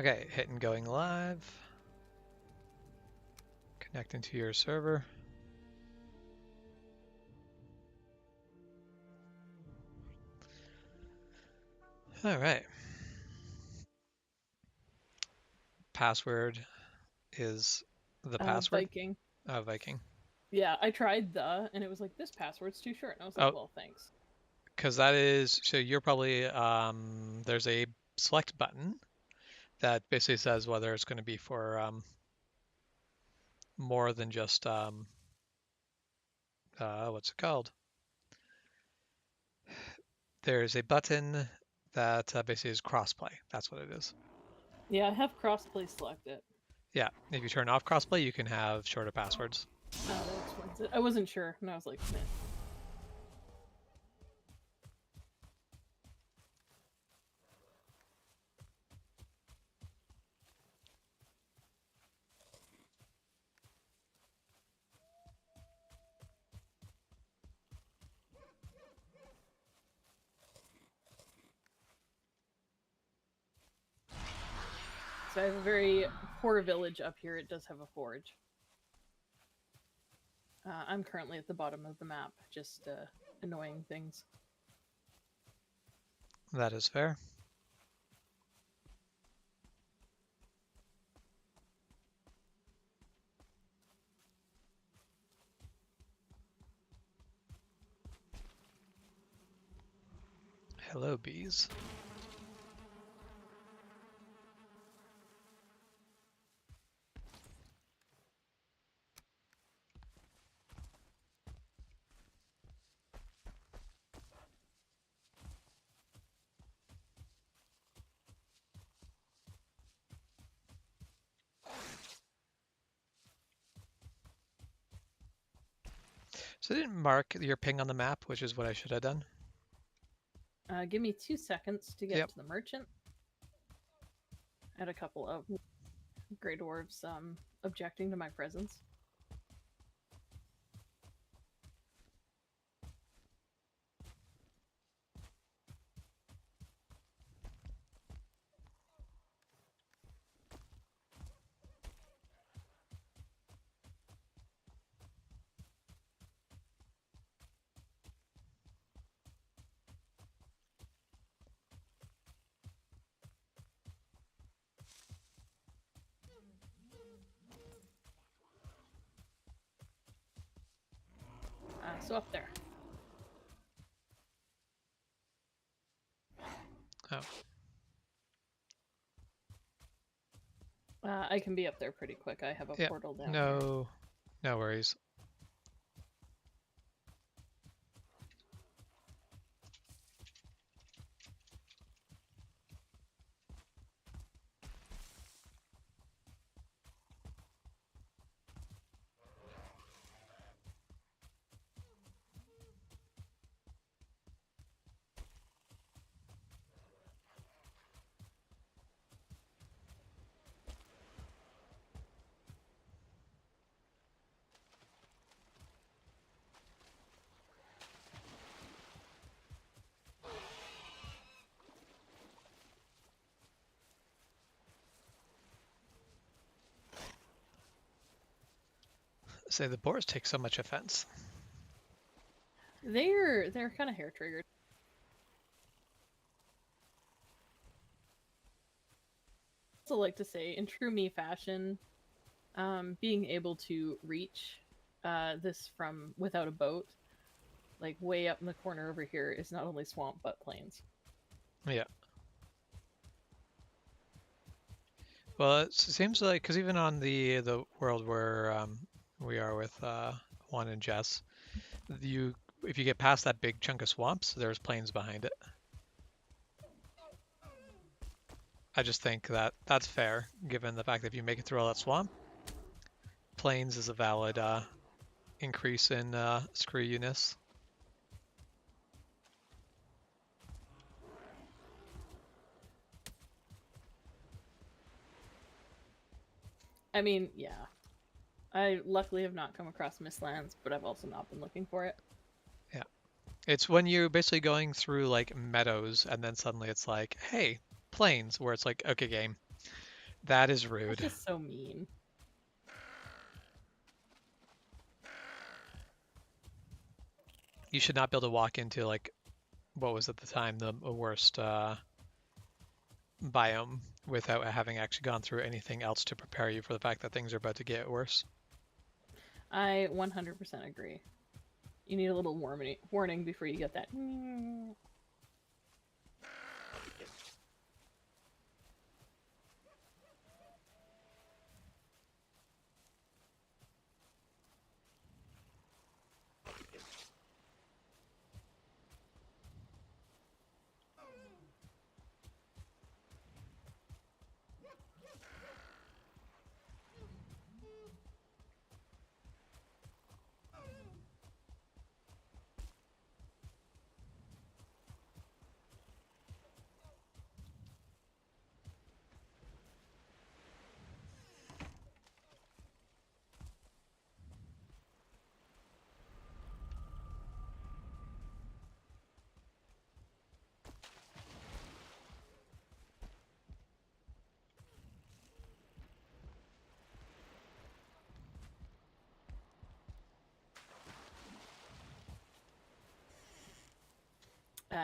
Okay, hitting going live. Connecting to your server. All right. Password is the password. Viking. Viking. Yeah, I tried and it was like, this password's too short. And I was like, Oh, well, thanks. because that is, so you're probably, there's a select button that basically says whether it's going to be for more than just, what's it called? There's a button that basically is crossplay. That's what it is. Yeah, I have crossplay selected. Yeah, if you turn off crossplay, you can have shorter passwords. Oh, that explains it. I wasn't sure, and I was like, man. So I have a very poor village up here. It does have a forge. I'm currently at the bottom of the map, just annoying things. That is fair. Hello, bees. So I didn't mark your ping on the map, which is what I should have done. Give me 2 seconds to get Yep. to the merchant. I had a couple of Grey Dwarves objecting to my presence. So up there. Oh. I can be up there pretty quick. I have a portal down here. No worries. Say the boars take so much offense. They're kind of hair triggered. I also like to say, in true me fashion, being able to reach this from without a boat, like way up in the corner over here, is not only swamp but plains. Yeah. Well, it seems like, because even on the world where we are with Juan and Jess, if you get past that big chunk of swamps, there's plains behind it. I just think that that's fair, given the fact that if you make it through all that swamp, plains is a valid increase in screw-you-ness. I mean, yeah. I luckily have not come across Mistlands, but I've also not been looking for it. Yeah. It's when you're basically going through like meadows and then suddenly it's like, hey, plains, where it's like, okay, game. That is That's rude. just so mean. You should not be able to walk into like what was at the time the worst biome without having actually gone through anything else to prepare you for the fact that things are about to get worse. I 100% agree. You need a little warning before you get that.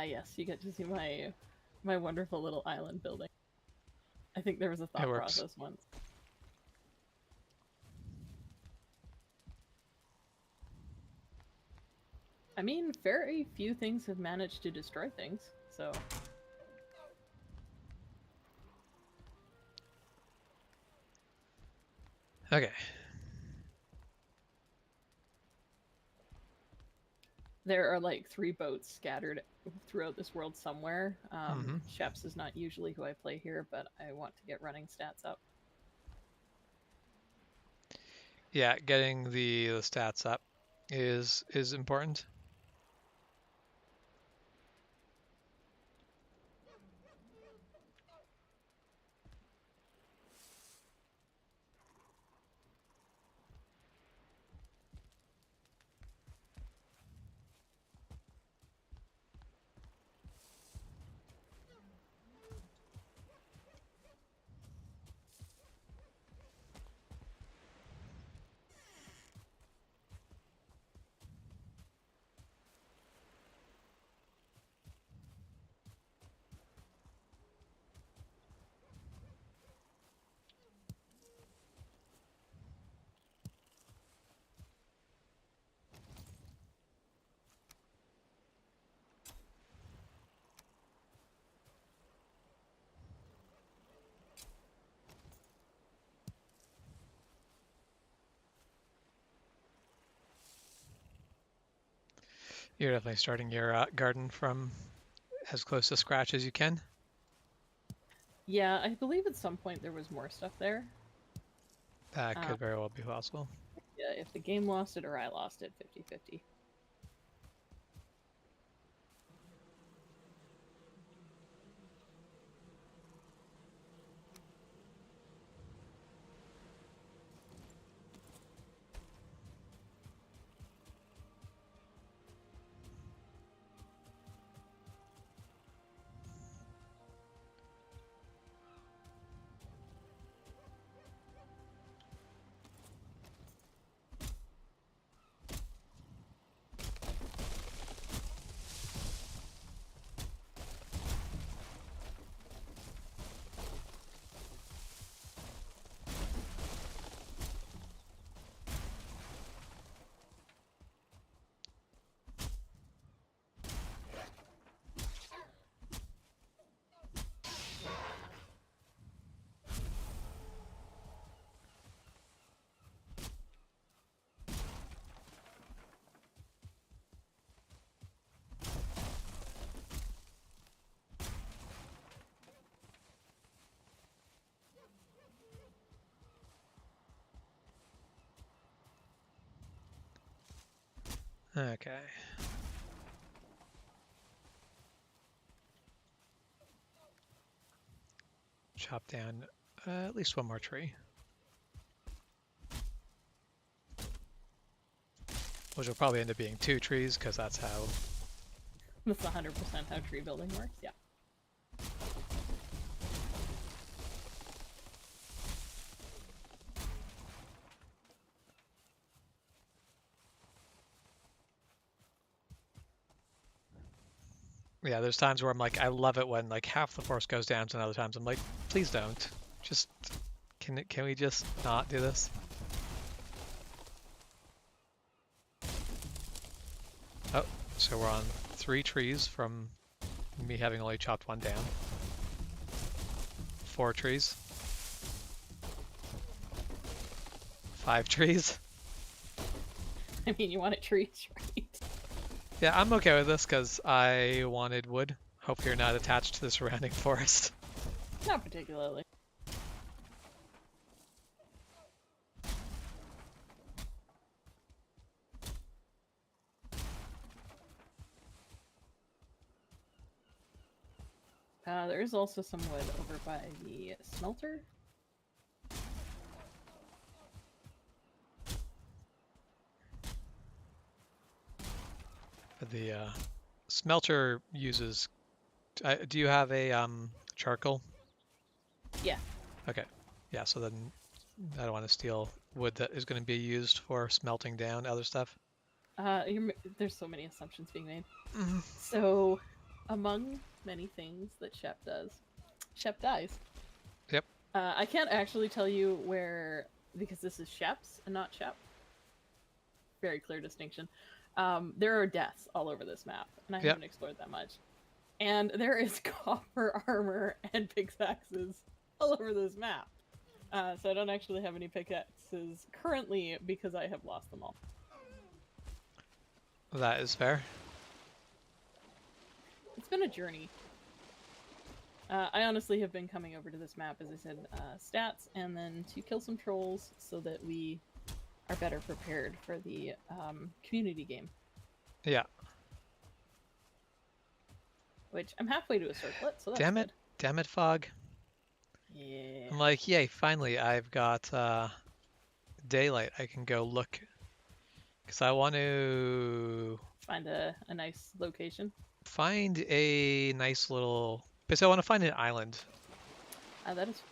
Yes, you get to see my wonderful little island building. I think there was a It thought works. process once. I mean, very few things have managed to destroy things, so Okay. there are like 3 boats scattered throughout this world somewhere. Hmm. Sheps is not usually who I play here, but I want to get running stats up. Yeah, getting the stats up is important. You're definitely starting your garden from as close to scratch as you can. Yeah, I believe at some point there was more stuff there. That Um, could very well be possible. yeah, if the game lost it or I lost it, 50-50. Okay. Chop down at least one more tree, which will probably end up being 2 trees because that's how. That's 100% how tree building works, yeah. Yeah, there's times where I'm like, I love it when like half the force goes down, and other times I'm like, please don't. Just can we just not do this? Oh, so we're on 3 trees from me having only chopped 1 down. 4 trees. 5 trees. I mean, you want it trees, right? Yeah, I'm okay with this because I wanted wood. Hope you're not attached to the surrounding forest. Not particularly. There is also some wood over by the smelter. The smelter uses. Do you have a charcoal? Yeah. Okay. Yeah. So then I don't want to steal wood that is going to be used for smelting down other stuff. There's so many assumptions being made. Mhm. So, among many things that Shep does, Shep dies. Yep. I can't actually tell you where, because this is Shep's and not Shep. Very clear distinction. There are deaths all over this map, and I Yep. haven't explored that much. And there is copper armor and pickaxes all over this map. So I don't actually have any pickaxes currently because I have lost them all. That is fair. It's been a journey. I honestly have been coming over to this map, as I said, stats, and then to kill some trolls so that we are better prepared for the community game. Yeah. Which I'm halfway to a circlet, so that's Damn it. good. Damn it, Fog. Yeah. I'm like, yay, finally I've got daylight. I can go look. Because I want to Find a nice location. find a nice little. Because I want to find an island. That is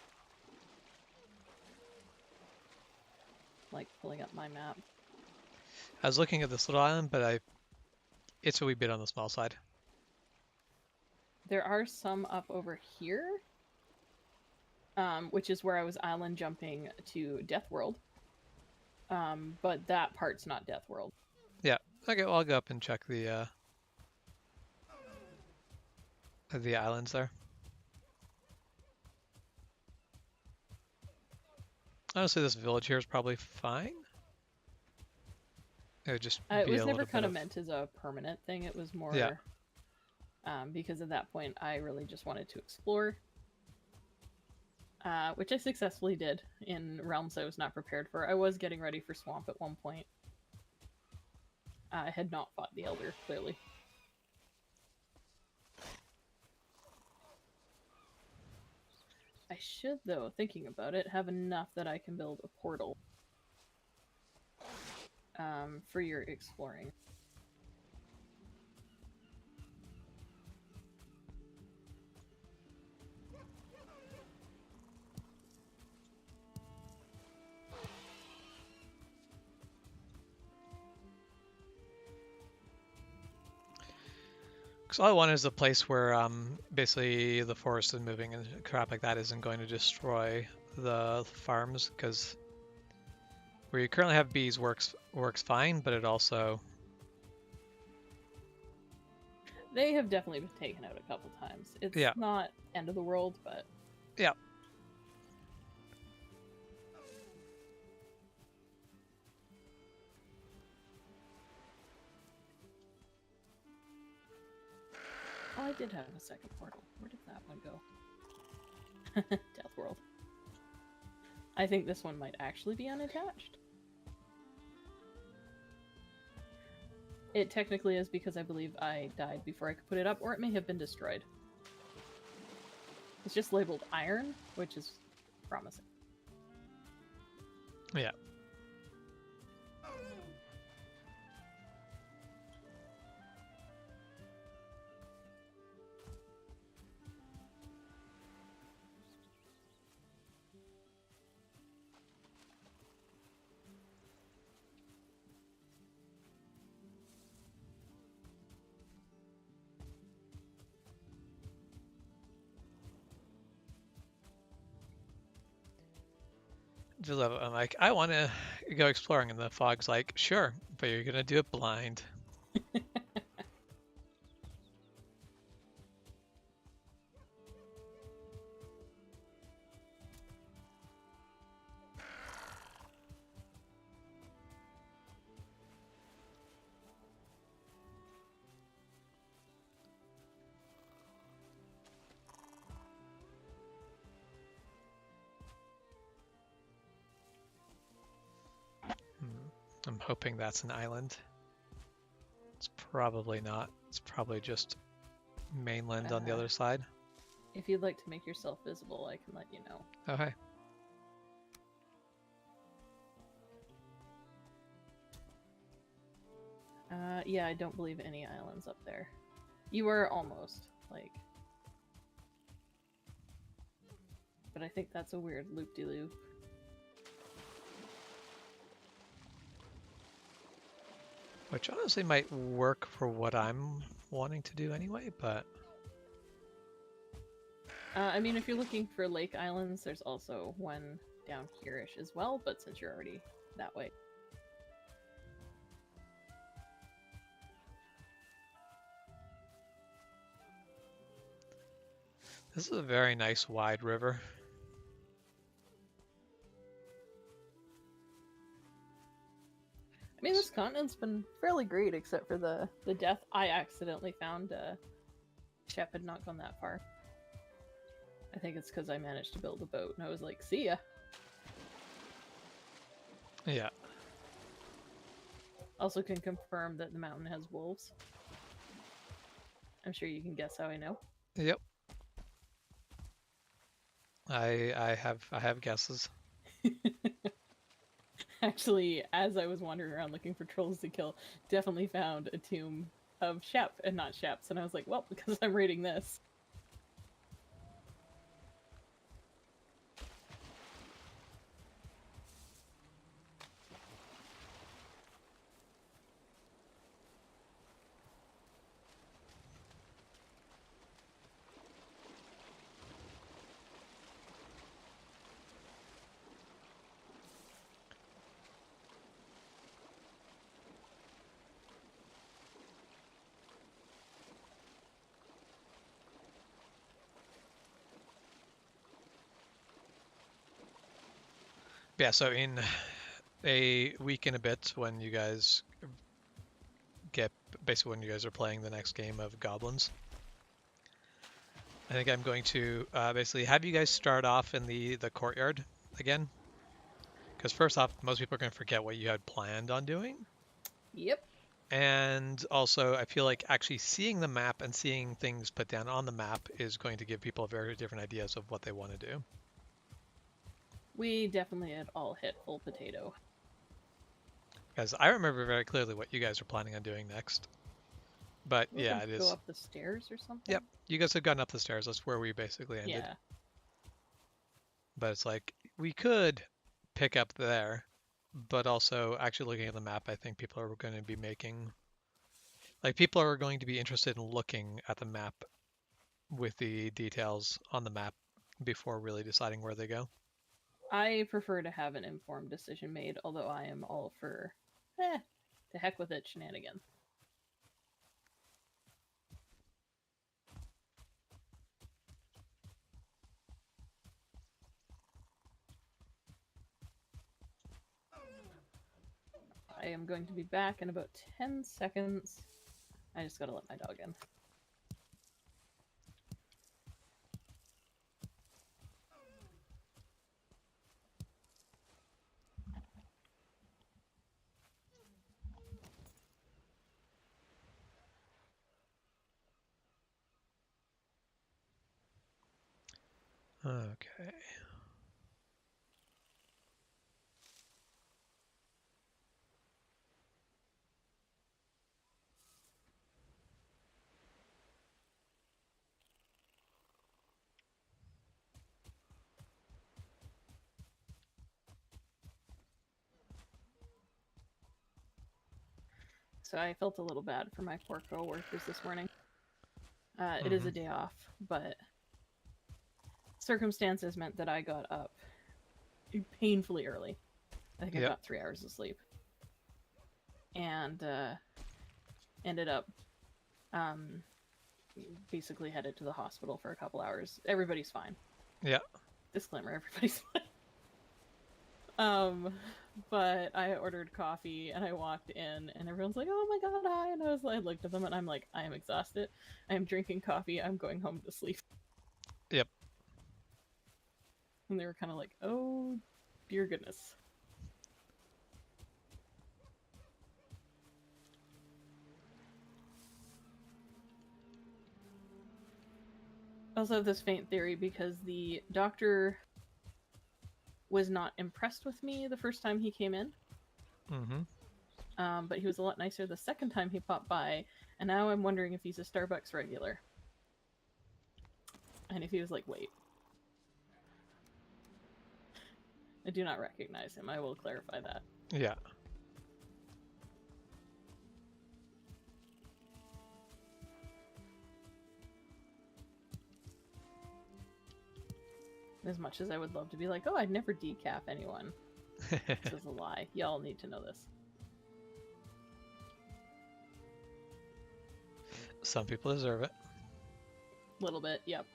like pulling up my map. I was looking at this little island, but it's a wee bit on the small side. There are some up over here, which is where I was island jumping to Death World. But that part's not Death World. Yeah. Okay, well, I'll go up and check the islands there. Honestly, this village here is probably fine. It would just It be was a never little kind bit of of. meant as a permanent thing. It was more Yeah. because at that point I really just wanted to explore, which I successfully did in realms I was not prepared for. I was getting ready for Swamp at one point. I had not fought the Elder, clearly. I should, though, thinking about it, have enough that I can build a portal for your exploring. Because all I want is a place where basically the forest is moving and crap like that isn't going to destroy the farms. Because where you currently have bees works fine, but it also. They have definitely been taken out a couple times. It's Yeah. not end of the world, but Yeah. oh, I did have a second portal. Where did that one go? Death World. I think this one might actually be unattached. It technically is because I believe I died before I could put it up, or it may have been destroyed. It's just labeled iron, which is promising. Yeah. I'm like, I want to go exploring, and the fog's like, sure, but you're gonna do it blind. Hmm. I'm hoping that's an island. It's probably not. It's probably just mainland on the Uh, other side. if you'd like to make yourself visible, I can let you know. Oh, hey. Yeah, I don't believe any islands up there. You were almost, like... But I think that's a weird loop-de-loop. Which honestly might work for what I'm wanting to do anyway, but I mean, if you're looking for lake islands, there's also one down here-ish as well, but since you're already that way. this is a very nice wide river. I mean, this continent's been fairly great, except for the death I accidentally found. Shep had not gone that far. I think it's because I managed to build a boat, and I was like, see ya. Yeah. Also can confirm that the mountain has wolves. I'm sure you can guess how I know. Yep. I have guesses. Actually, as I was wandering around looking for trolls to kill, definitely found a tomb of Shep and not Shep's, and I was like, well, because I'm raiding this. Yeah, so in a week and a bit, when you guys get basically when you guys are playing the next game of Goblins, I think I'm going to basically have you guys start off in the courtyard again. Because first off, most people are going to forget what you had planned on doing. Yep. And also, I feel like actually seeing the map and seeing things put down on the map is going to give people very different ideas of what they want to do. We definitely had all hit full potato. Because I remember very clearly what you guys are planning on doing next. But We yeah, could it go is. up the stairs or something. Yep, you guys have gotten up the stairs. That's where we basically ended. Yeah. But it's like we could pick up there, but also actually looking at the map, I think people are going to be making like people are going to be interested in looking at the map with the details on the map before really deciding where they go. I prefer to have an informed decision made, although I am all for, to heck with it shenanigans. I am going to be back in about 10 seconds. I just gotta let my dog in. Okay. So I felt a little bad for my poor co-workers this morning. It is Mm-hmm. a day off, but circumstances meant that I got up painfully early. I think I Yep. got 3 hours of sleep. And ended up basically headed to the hospital for a couple hours. Everybody's fine. Yeah. Disclaimer, everybody's fine. But I ordered coffee and I walked in and everyone's like, "Oh my god, hi!" And I looked at them and I'm like, "I am exhausted. I am drinking coffee. I'm going home to sleep." Yep. And they were kind of like, "Oh, dear goodness." I also have this faint theory because the doctor was not impressed with me the first time he came in. Mm-hmm. But he was a lot nicer the second time he popped by, and now I'm wondering if he's a Starbucks regular. And if he was like, "Wait, I do not recognize him," I will clarify that. Yeah. As much as I would love to be like, "Oh, I'd never decaf anyone." This is a lie. Y'all need to know this. Some people deserve it. A little bit, yep.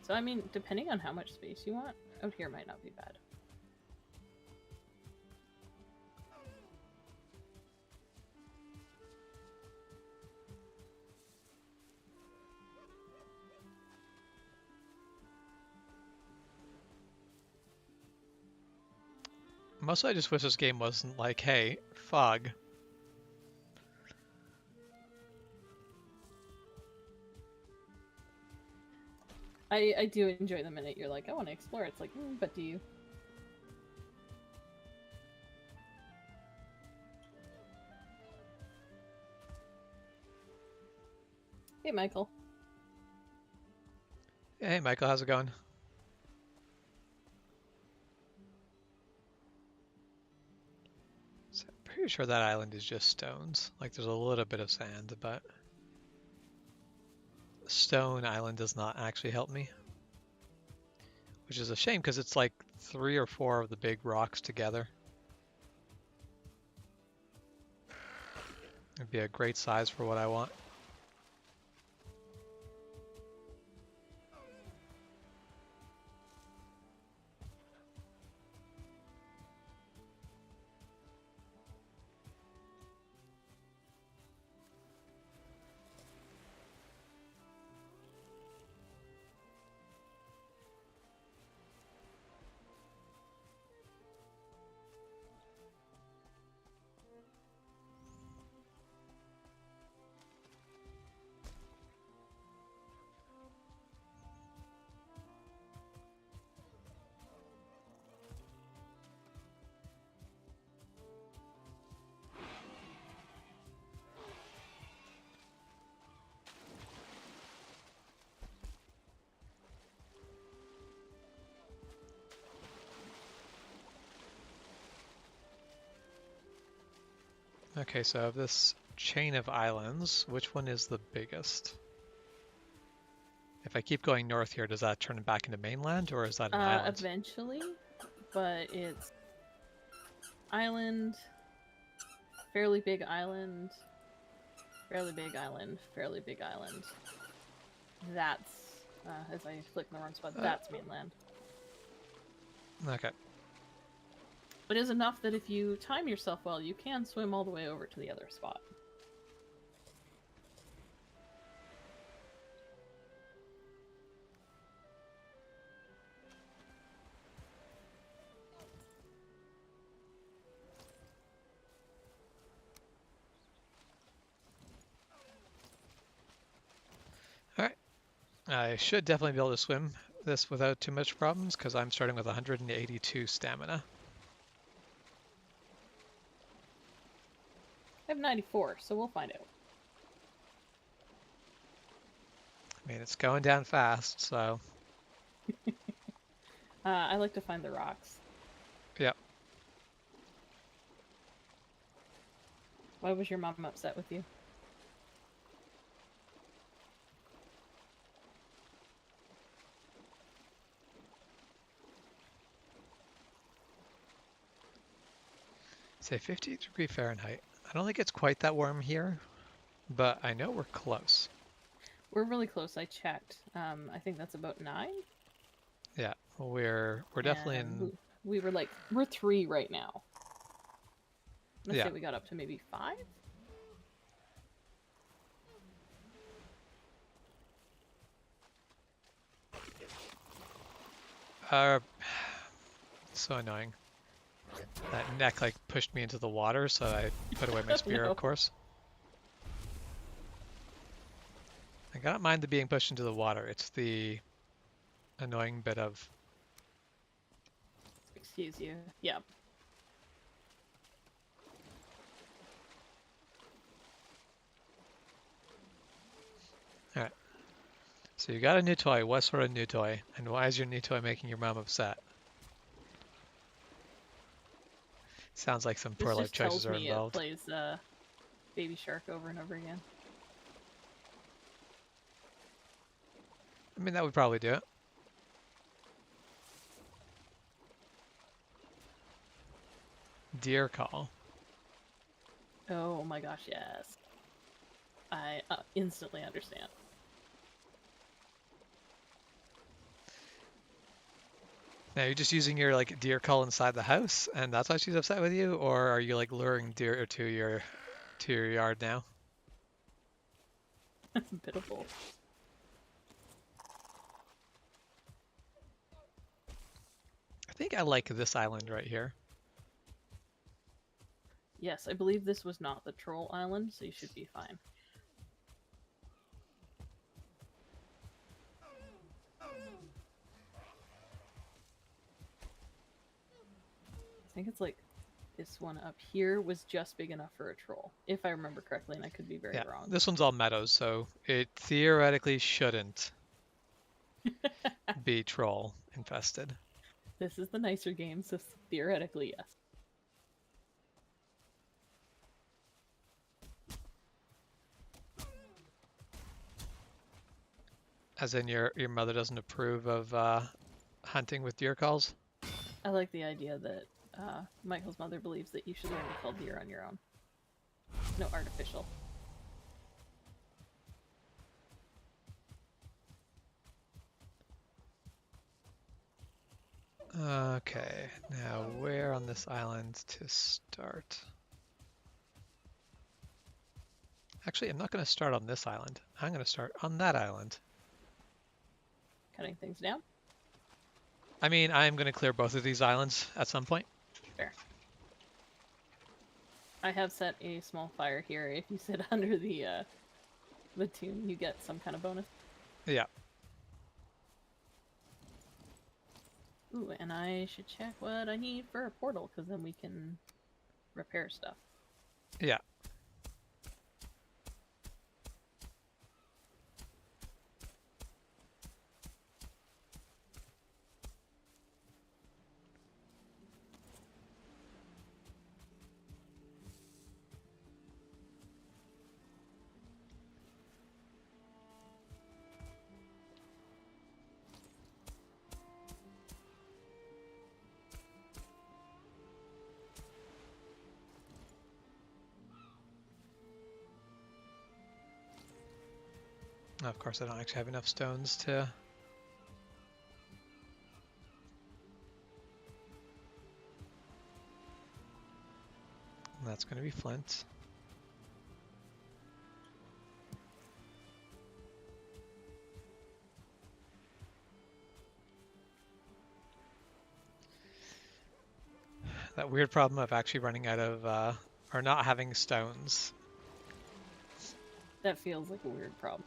So, I mean, depending on how much space you want, out here might not be bad. Mostly I just wish this game wasn't like, hey, fog. I do enjoy the minute you're like, "I want to explore." It's like, but do you? Hey, Michael. Hey, Michael, how's it going? So I'm pretty sure that island is just stones. Like, there's a little bit of sand, but Stone Island does not actually help me, which is a shame because it's like 3 or 4 of the big rocks together. It'd be a great size for what I want. Okay, so of this chain of islands, which one is the biggest? If I keep going north here, does that turn it back into mainland or is that an island? Eventually, but it's island, fairly big island, fairly big island, fairly big island. That's, as I click in the wrong spot, that's mainland. Okay. But it is enough that if you time yourself well, you can swim all the way over to the other spot. All right. I should definitely be able to swim this without too much problems because I'm starting with 182 stamina. I have 94, so we'll find out. I mean, it's going down fast, so I like to find the rocks. yeah. Why was your mom upset with you? Say 50-degree Fahrenheit. I don't think it's quite that warm here, but I know we're close. We're really close. I checked. I think that's about 9. Yeah, we're definitely And in. we were like, we're 3 right now. Let's Yeah, say we got up to maybe 5. uh, so annoying. That neck like pushed me into the water, so I put away my spear, of No. course. I don't mind the being pushed into the water. It's the annoying bit of. Excuse you. Yeah. All right. So you got a new toy. What sort of new toy? And why is your new toy making your mom upset? Sounds like some poor This life just choices tells are me it involved. plays Baby Shark over and over again. I mean, that would probably do it. Deer call. Oh my gosh, yes. I instantly understand. Now you're just using your like deer call inside the house, and that's why she's upset with you, or are you like luring deer to your yard now? It's a bit of both. I think I like this island right here. Yes, I believe this was not the troll island, so you should be fine. I think it's like this one up here was just big enough for a troll, if I remember correctly, and I could be very Yeah, wrong. this one's all meadows, so it theoretically shouldn't be troll infested. This is the nicer game, so theoretically, yes. As in your mother doesn't approve of hunting with deer calls? I like the idea that Michael's mother believes that you should learn to kill deer on your own. No artificial. Okay, now where on this island to start? Actually, I'm not going to start on this island. I'm going to start on that island. Cutting things down? I mean, I'm going to clear both of these islands at some point. Fair. I have set a small fire here. If you sit under the tune, you get some kind of bonus. Yeah. Ooh, and I should check what I need for a portal, because then we can repair stuff. Yeah. Of course, I don't actually have enough stones to... That's going to be flint. That weird problem of actually running out of, or not having stones. That feels like a weird problem.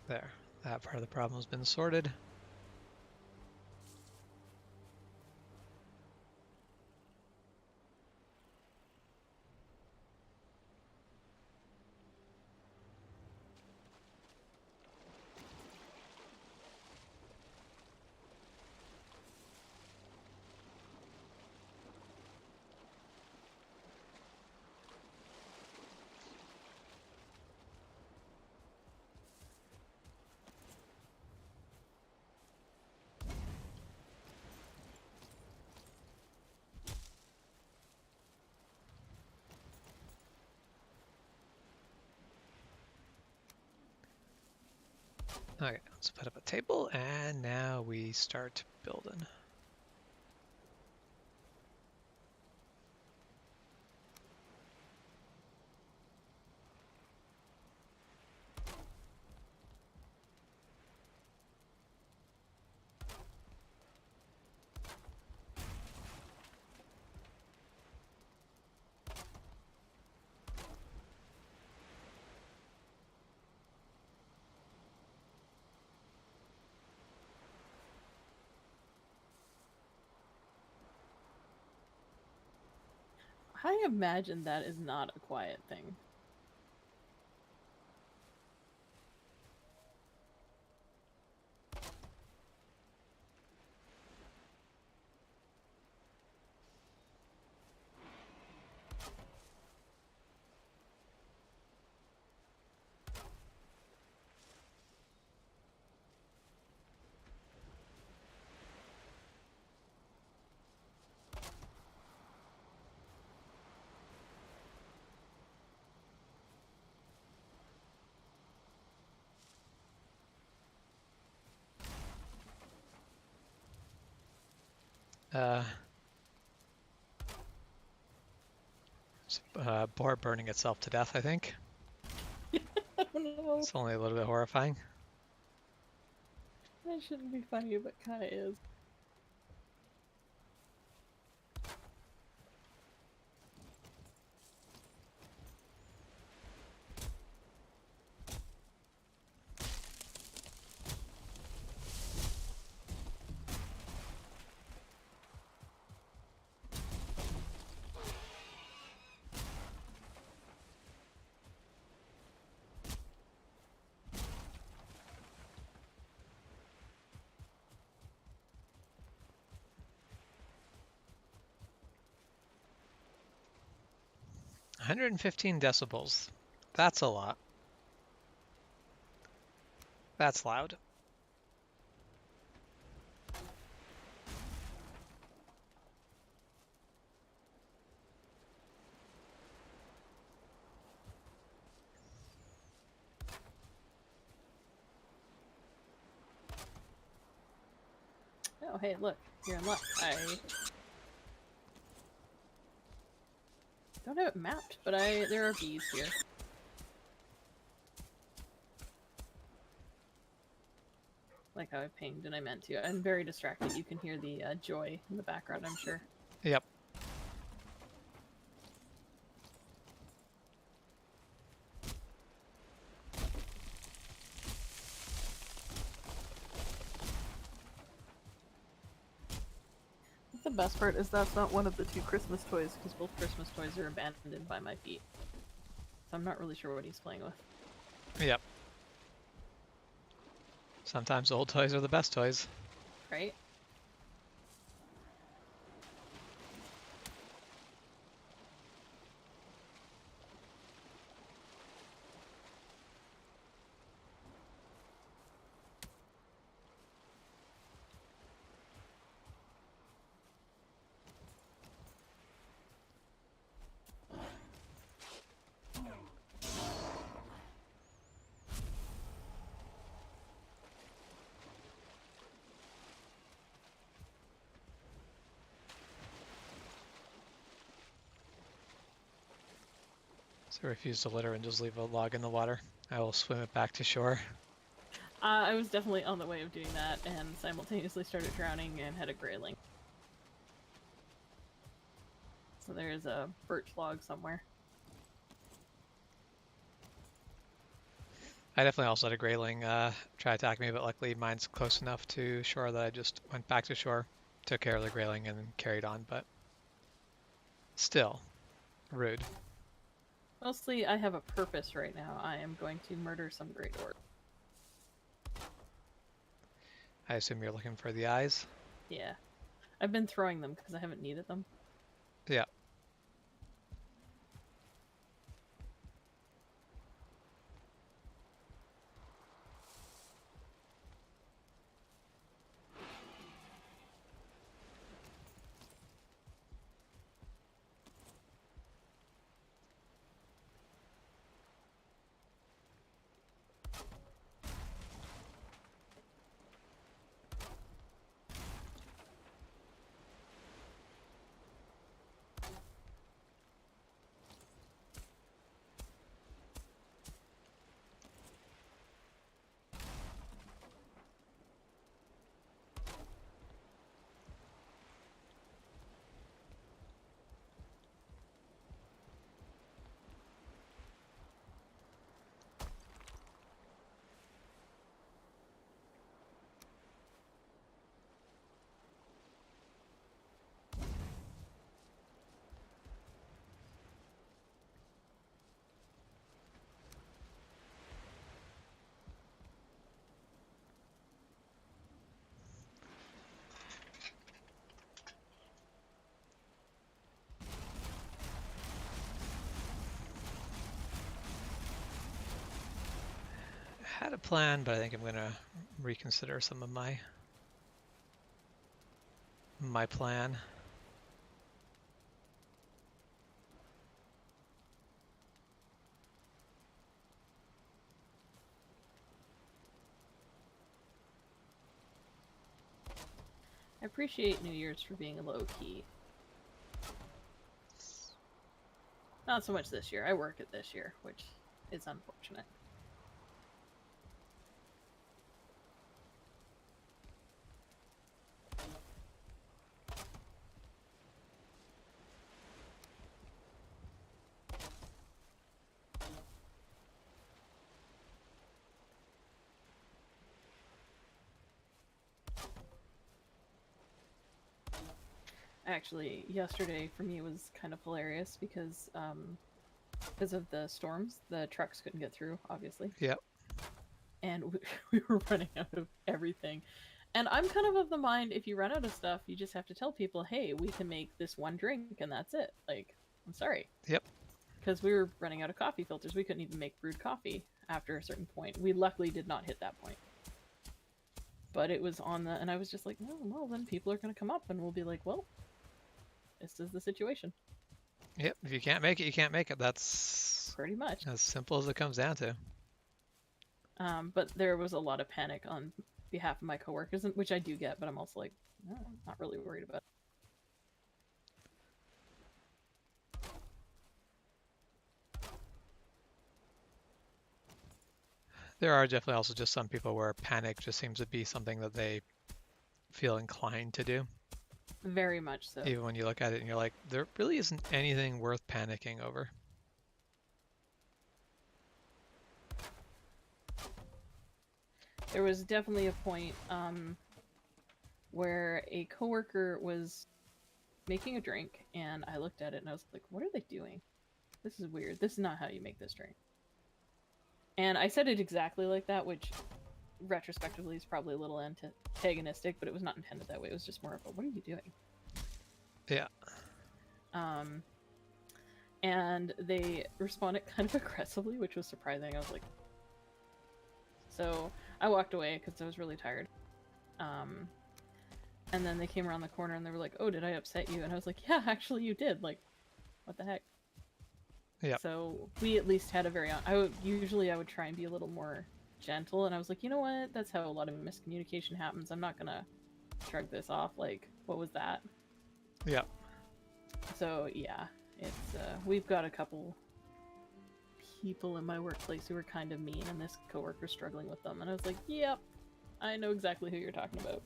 There. That part of the problem has been sorted. Okay, let's put up a table, and now we start building. I imagine that is not a quiet thing. Uh, Boar burning itself to death, I think. I don't know. It's only a little bit horrifying. That shouldn't be funny, but kind of is. One 115 decibels. That's a lot. That's loud. Oh, hey, look, you're in luck. I don't have it mapped, but there are bees here. Like how I pinged and I meant to. I'm very distracted. You can hear the joy in the background, I'm sure. Yep. The best part is that's not one of the two Christmas toys, because both Christmas toys are abandoned by my feet. So I'm not really sure what he's playing with. Yep. Sometimes old toys are the best toys. Right? So refuse to litter and just leave a log in the water. I will swim it back to shore. I was definitely on the way of doing that and simultaneously started drowning and had a grayling. So there's a birch log somewhere. I definitely also had a grayling try to attack me, but luckily mine's close enough to shore that I just went back to shore, took care of the grayling, and carried on. But still, rude. Mostly, I have a purpose right now. I am going to murder some great orc. I assume you're looking for the eyes. Yeah. I've been throwing them because I haven't needed them. Yeah. had a plan, but I think I'm gonna reconsider some of my plan. I appreciate New Year's for being low key. Not so much this year. I work it this year, which is unfortunate. Actually, yesterday for me was kind of hilarious because of the storms, the trucks couldn't get through, obviously. Yep. And we were running out of everything. And I'm kind of the mind, if you run out of stuff, you just have to tell people, hey, we can make this one drink and that's it. Like, I'm sorry. Yep. Because we were running out of coffee filters. We couldn't even make brewed coffee after a certain point. We luckily did not hit that point. But it was on the, and I was just like, well, then people are going to come up and we'll be like, well, this is the situation. Yep. If you can't make it, you can't make it. That's pretty much as simple as it comes down to. But there was a lot of panic on behalf of my coworkers, which I do get, but I'm also like, no, I'm not really worried about it. There are definitely also just some people where panic just seems to be something that they feel inclined to do. Very much so. Even when you look at it and you're like, there really isn't anything worth panicking over. There was definitely a point where a coworker was making a drink, and I looked at it and I was like, what are they doing? This is weird. This is not how you make this drink. And I said it exactly like that, which retrospectively is probably a little antagonistic, but it was not intended that way. It was just more of a, what are you doing? Yeah. And they responded kind of aggressively, which was surprising. I was like, so I walked away because I was really tired. And then they came around the corner and they were like, oh, did I upset you? And I was like, yeah, actually you did. Like, what the heck? Yeah. So we at least had a very, I would try and be a little more gentle. And I was like, you know what? That's how a lot of miscommunication happens. I'm not going to shrug this off. Like, what was that? Yeah. So yeah, it's, we've got a couple people in my workplace who are kind of mean, and this coworker's struggling with them. And I was like, yep, I know exactly who you're talking about.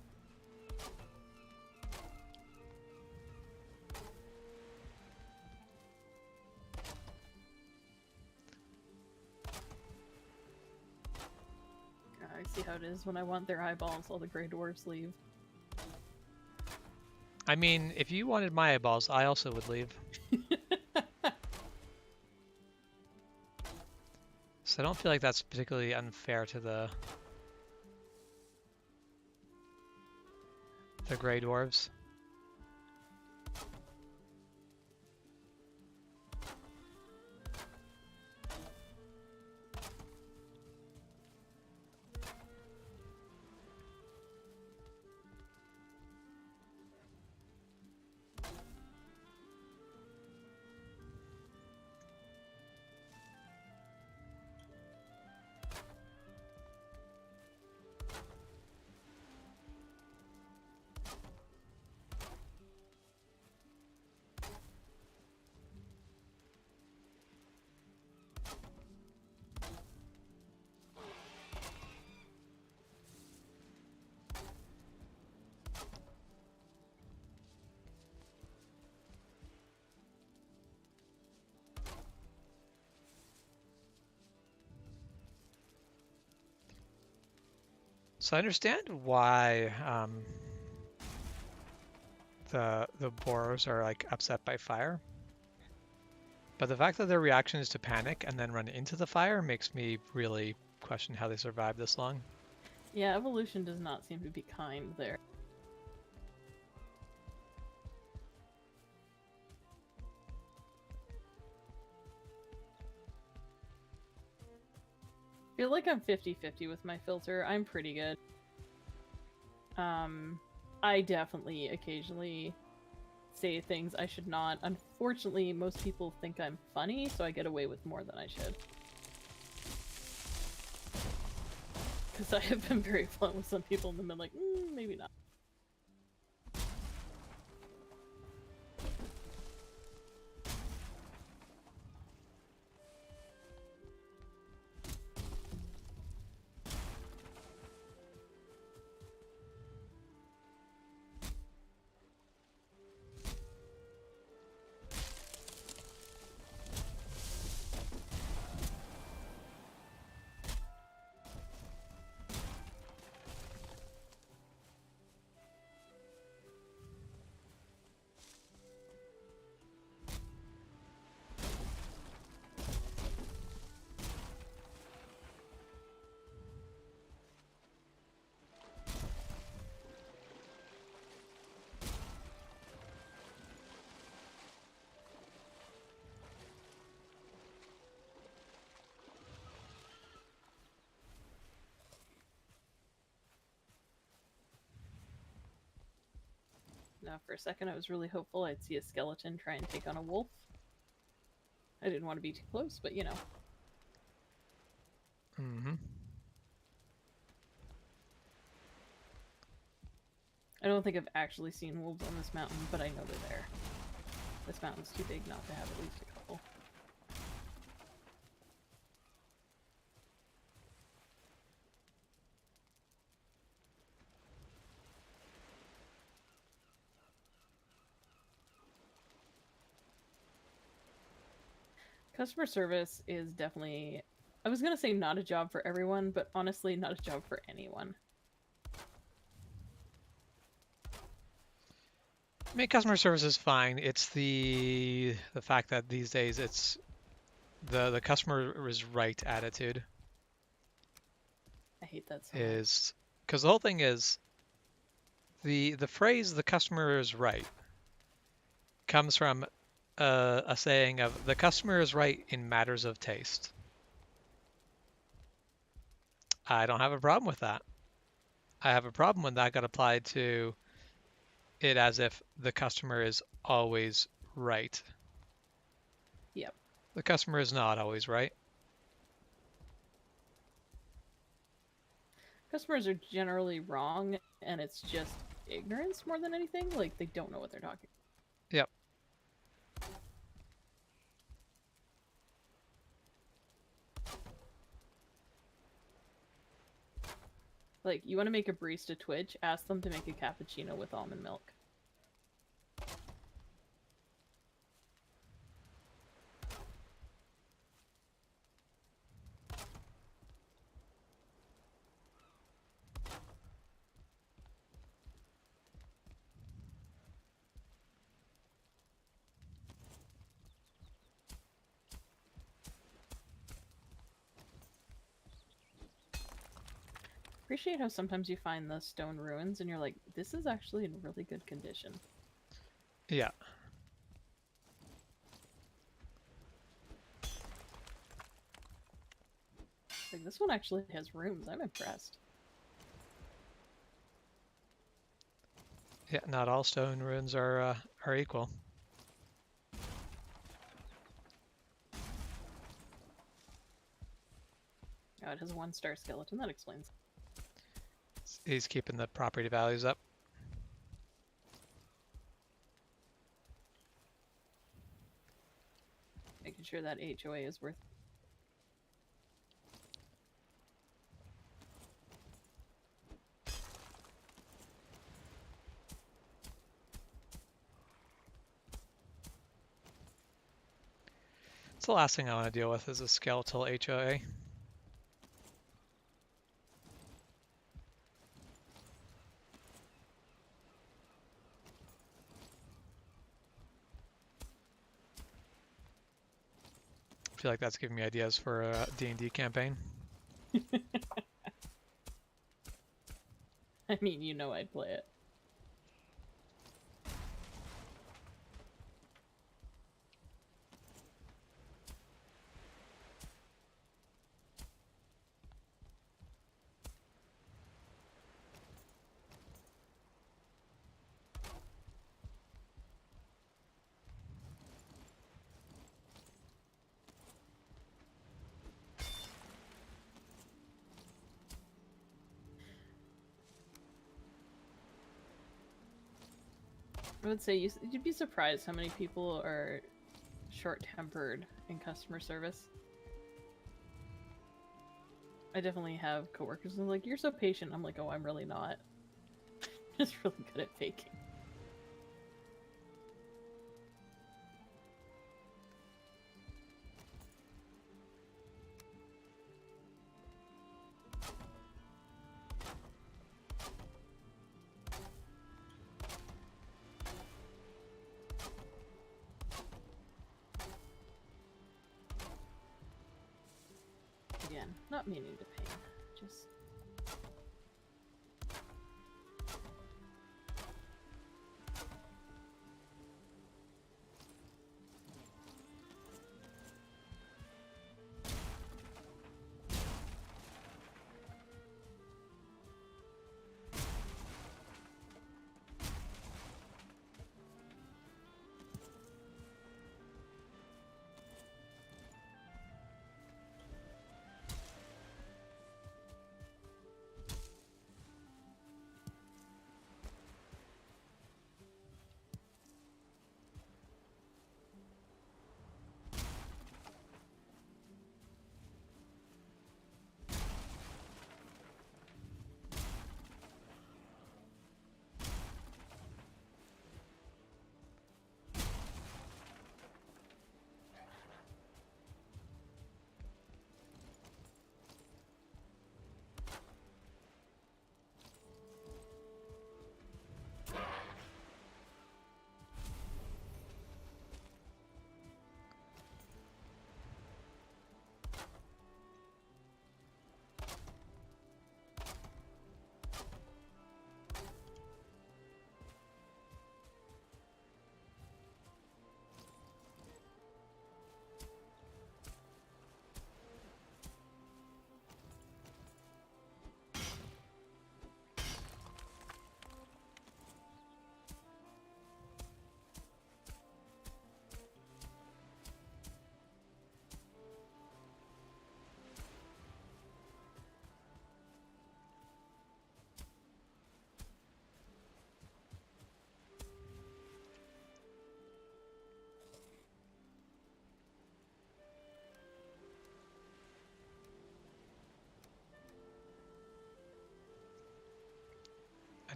I see how it is. When I want their eyeballs, all the Grey Dwarfs leave. I mean, if you wanted my eyeballs, I also would leave. So I don't feel like that's particularly unfair to the Grey Dwarves. So I understand why the boros are like upset by fire, but the fact that their reaction is to panic and then run into the fire makes me really question how they survived this long. Yeah, evolution does not seem to be kind there. feel like I'm 50-50 with my filter. I'm pretty good. I definitely occasionally say things I should not. Unfortunately, most people think I'm funny, so I get away with more than I should. Because I have been very blunt with some people and been like, maybe not. Now, for a second, I was really hopeful I'd see a skeleton try and take on a wolf. I didn't want to be too close, but you know. Mm-hmm. I don't think I've actually seen wolves on this mountain, but I know they're there. This mountain's too big not to have at least a couple. Customer service is definitely, I was gonna say not a job for everyone, but honestly not a job for anyone. I mean, customer service is fine. It's the fact that these days it's the customer is right attitude I hate that so much. is because the whole thing is the phrase "the customer is right" comes from a saying of "the customer is right in matters of taste." I don't have a problem with that. I have a problem when that got applied to it as if the customer is always right. Yep. The customer is not always right. Customers are generally wrong, and it's just ignorance more than anything. Like, they don't know what they're talking Yep. Like, you want to make a barista twitch, ask them to make a cappuccino with almond milk. Appreciate how sometimes you find the stone ruins and you're like, this is actually in really good condition. Yeah. Like, this one actually has rooms. I'm impressed. Yeah. Not all stone ruins are equal. Oh, it has a 1-star skeleton. That explains. He's keeping the property values up. Making sure that HOA is worth. It's the last thing I want to deal with is a skeletal HOA. I feel like that's giving me ideas for a D&D campaign. I mean, you know I'd play it. I would say you'd be surprised how many people are short-tempered in customer service. I definitely have coworkers who are like, "You're so patient." I'm like, "Oh, I'm really not. Just really good at faking." Again, not meaning to pain. Just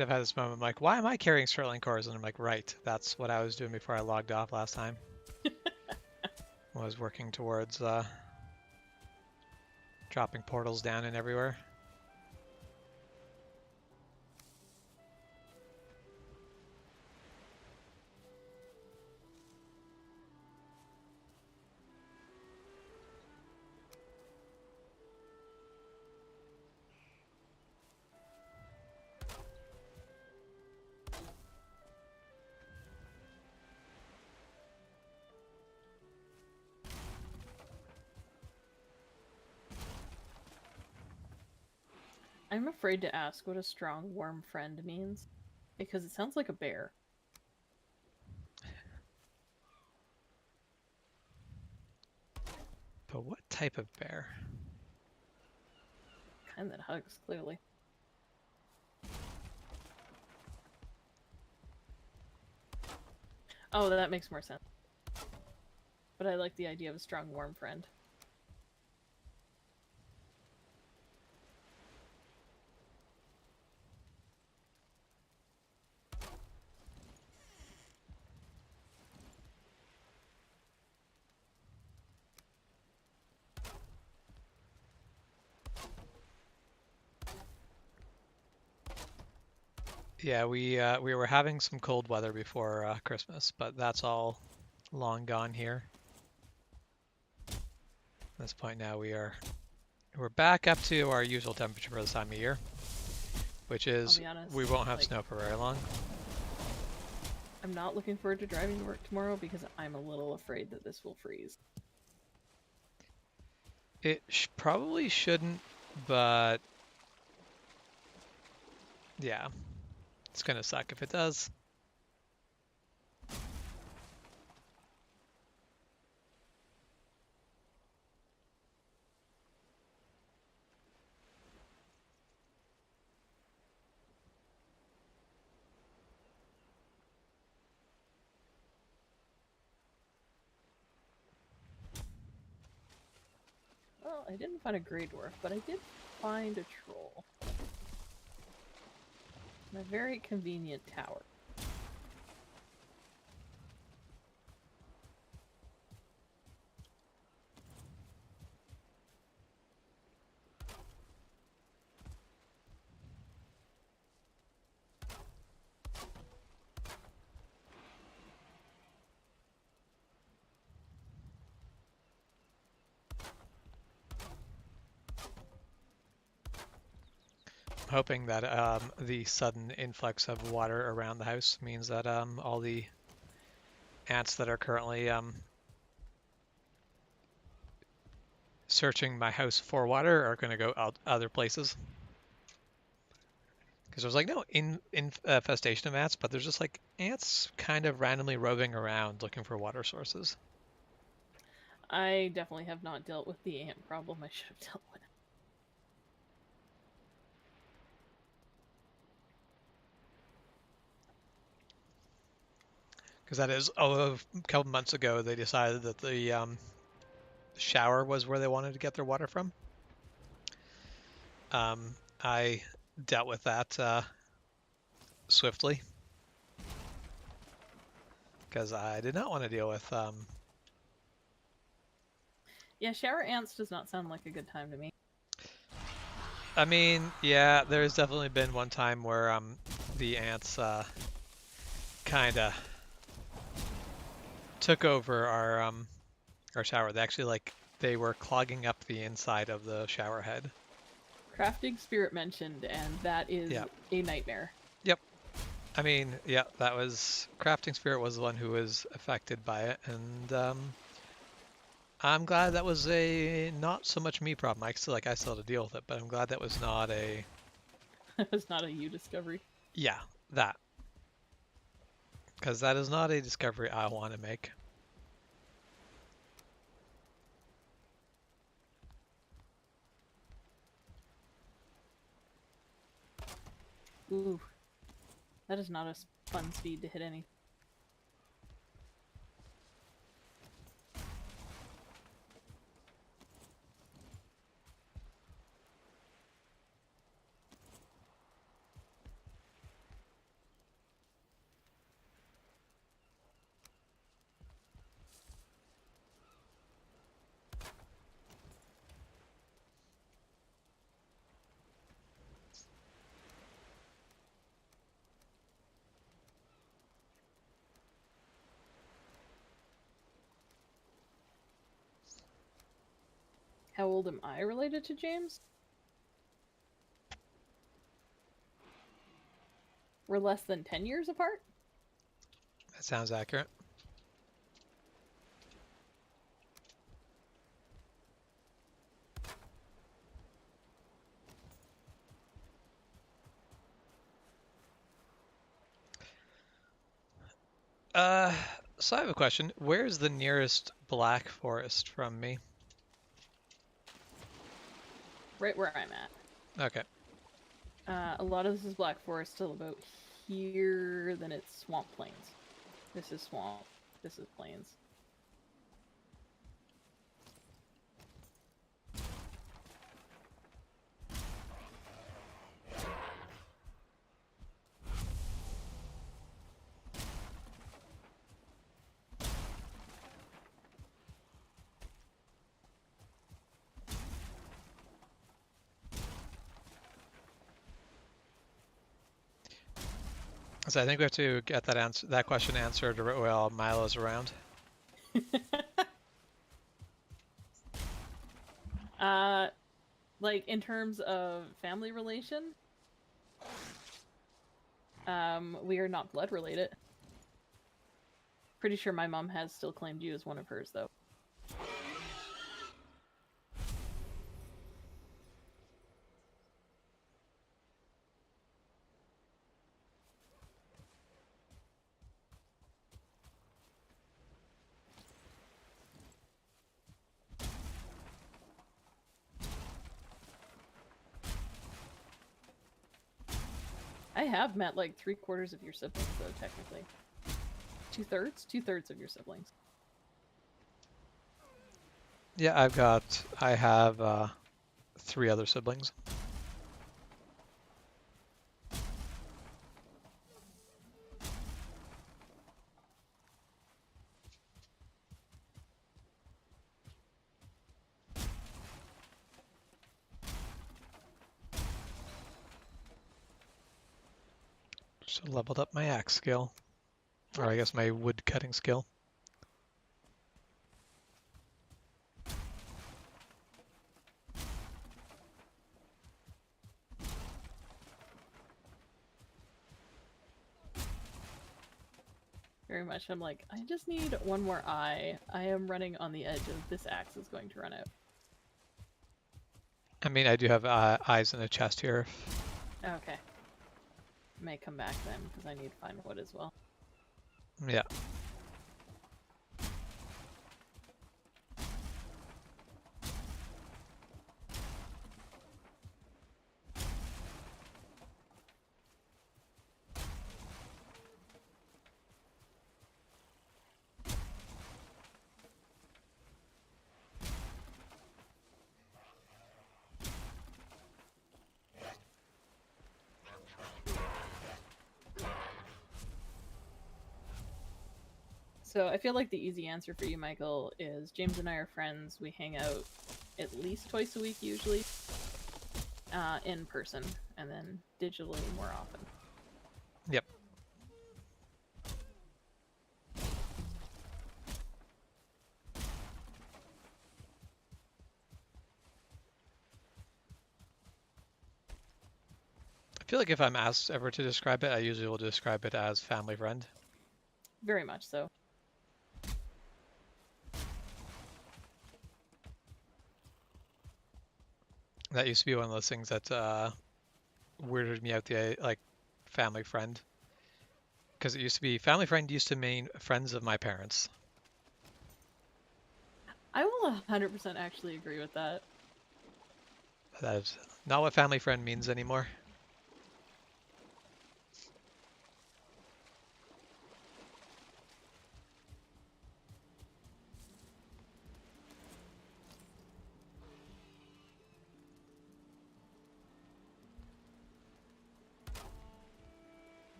I've had this moment, I'm like, why am I carrying Sterling cores? And I'm like, right, that's what I was doing before I logged off last time. Was working towards dropping portals down and everywhere. I'm afraid to ask what a strong, warm friend means because it sounds like a bear. But what type of bear? Kind that hugs, clearly. Oh, that makes more sense. But I like the idea of a strong, warm friend. Yeah, we were having some cold weather before Christmas, but that's all long gone here. At this point now we're back up to our usual temperature for this time of year, which I'll is be honest. we won't have Like, snow for very long. I'm not looking forward to driving to work tomorrow because I'm a little afraid that this will freeze. It probably shouldn't, but yeah, it's gonna suck if it does. I didn't find a Grey Dwarf, but I did find a troll. And a very convenient tower. Hoping that the sudden influx of water around the house means that all the ants that are currently searching my house for water are going to go out other places. Because there's like no infestation of ants, but there's just like ants kind of randomly roving around looking for water sources. I definitely have not dealt with the ant problem I should have dealt with. Because that is, a couple months ago, they decided that the shower was where they wanted to get their water from. I dealt with that swiftly because I did not want to deal with. Yeah, shower ants does not sound like a good time to me. I mean, yeah, there's definitely been one time where the ants kind of took over our shower. They actually they were clogging up the inside of the shower head. Crafting spirit mentioned, and that is Yeah. a nightmare. Yep. I mean, yeah, that was Crafting Spirit was the one who was affected by it, and I'm glad that was a not so much me problem. I still had to deal with it, but I'm glad that was not a It's not a you discovery. yeah, that, because that is not a discovery I want to make. Ooh, that is not a fun speed to hit any. How old am I related to James? We're less than 10 years apart? That sounds accurate. Uh, so I have a question. Where's the nearest black forest from me? Right where I'm at. Okay. A lot of this is Black Forest till about here, then it's Swamp Plains. This is Swamp, this is Plains. So I think we have to get that question answered while Milo's around. Like in terms of family relation, we are not blood related. Pretty sure my mom has still claimed you as one of hers, though. I have met like 3/4 of your siblings, though, technically. 2/3? 2/3 of your siblings. Yeah, I have 3 other siblings. So leveled up my axe skill, or I Nice. guess my wood cutting skill. Very much. I'm like, I just need one more eye. I am running on the edge of this axe is going to run out. I mean, I do have eyes in a chest here. Okay. May come back then because I need to find wood as well. Yeah. So I feel like the easy answer for you, Michael, is James and I are friends. We hang out at least twice a week usually, in person, and then digitally more often. Yep. I feel like if I'm asked ever to describe it, I usually will describe it as family friend. Very much so. That used to be one of those things that weirded me out, the like family friend, because it used to be family friend used to mean friends of my parents. I will 100% actually agree with that. That is not what family friend means anymore.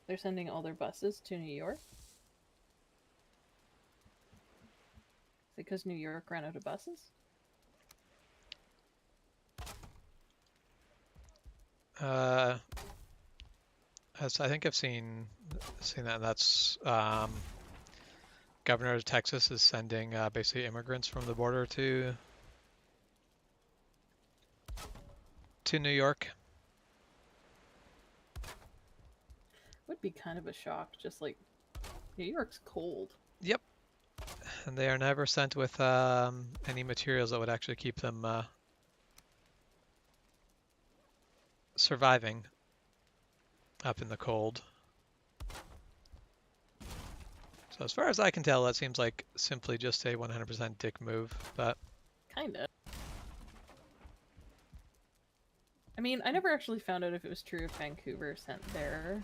They're sending all their buses to New York. Is it because New York ran out of buses? Uh, as I think I've seen that. That's Governor of Texas is sending basically immigrants from the border to New York. Would be kind of a shock. Just like New York's cold. Yep, and they are never sent with any materials that would actually keep them surviving. up in the cold. So as far as I can tell, that seems like simply just a 100% dick move, but Kinda. I mean, I never actually found out if it was true if Vancouver sent their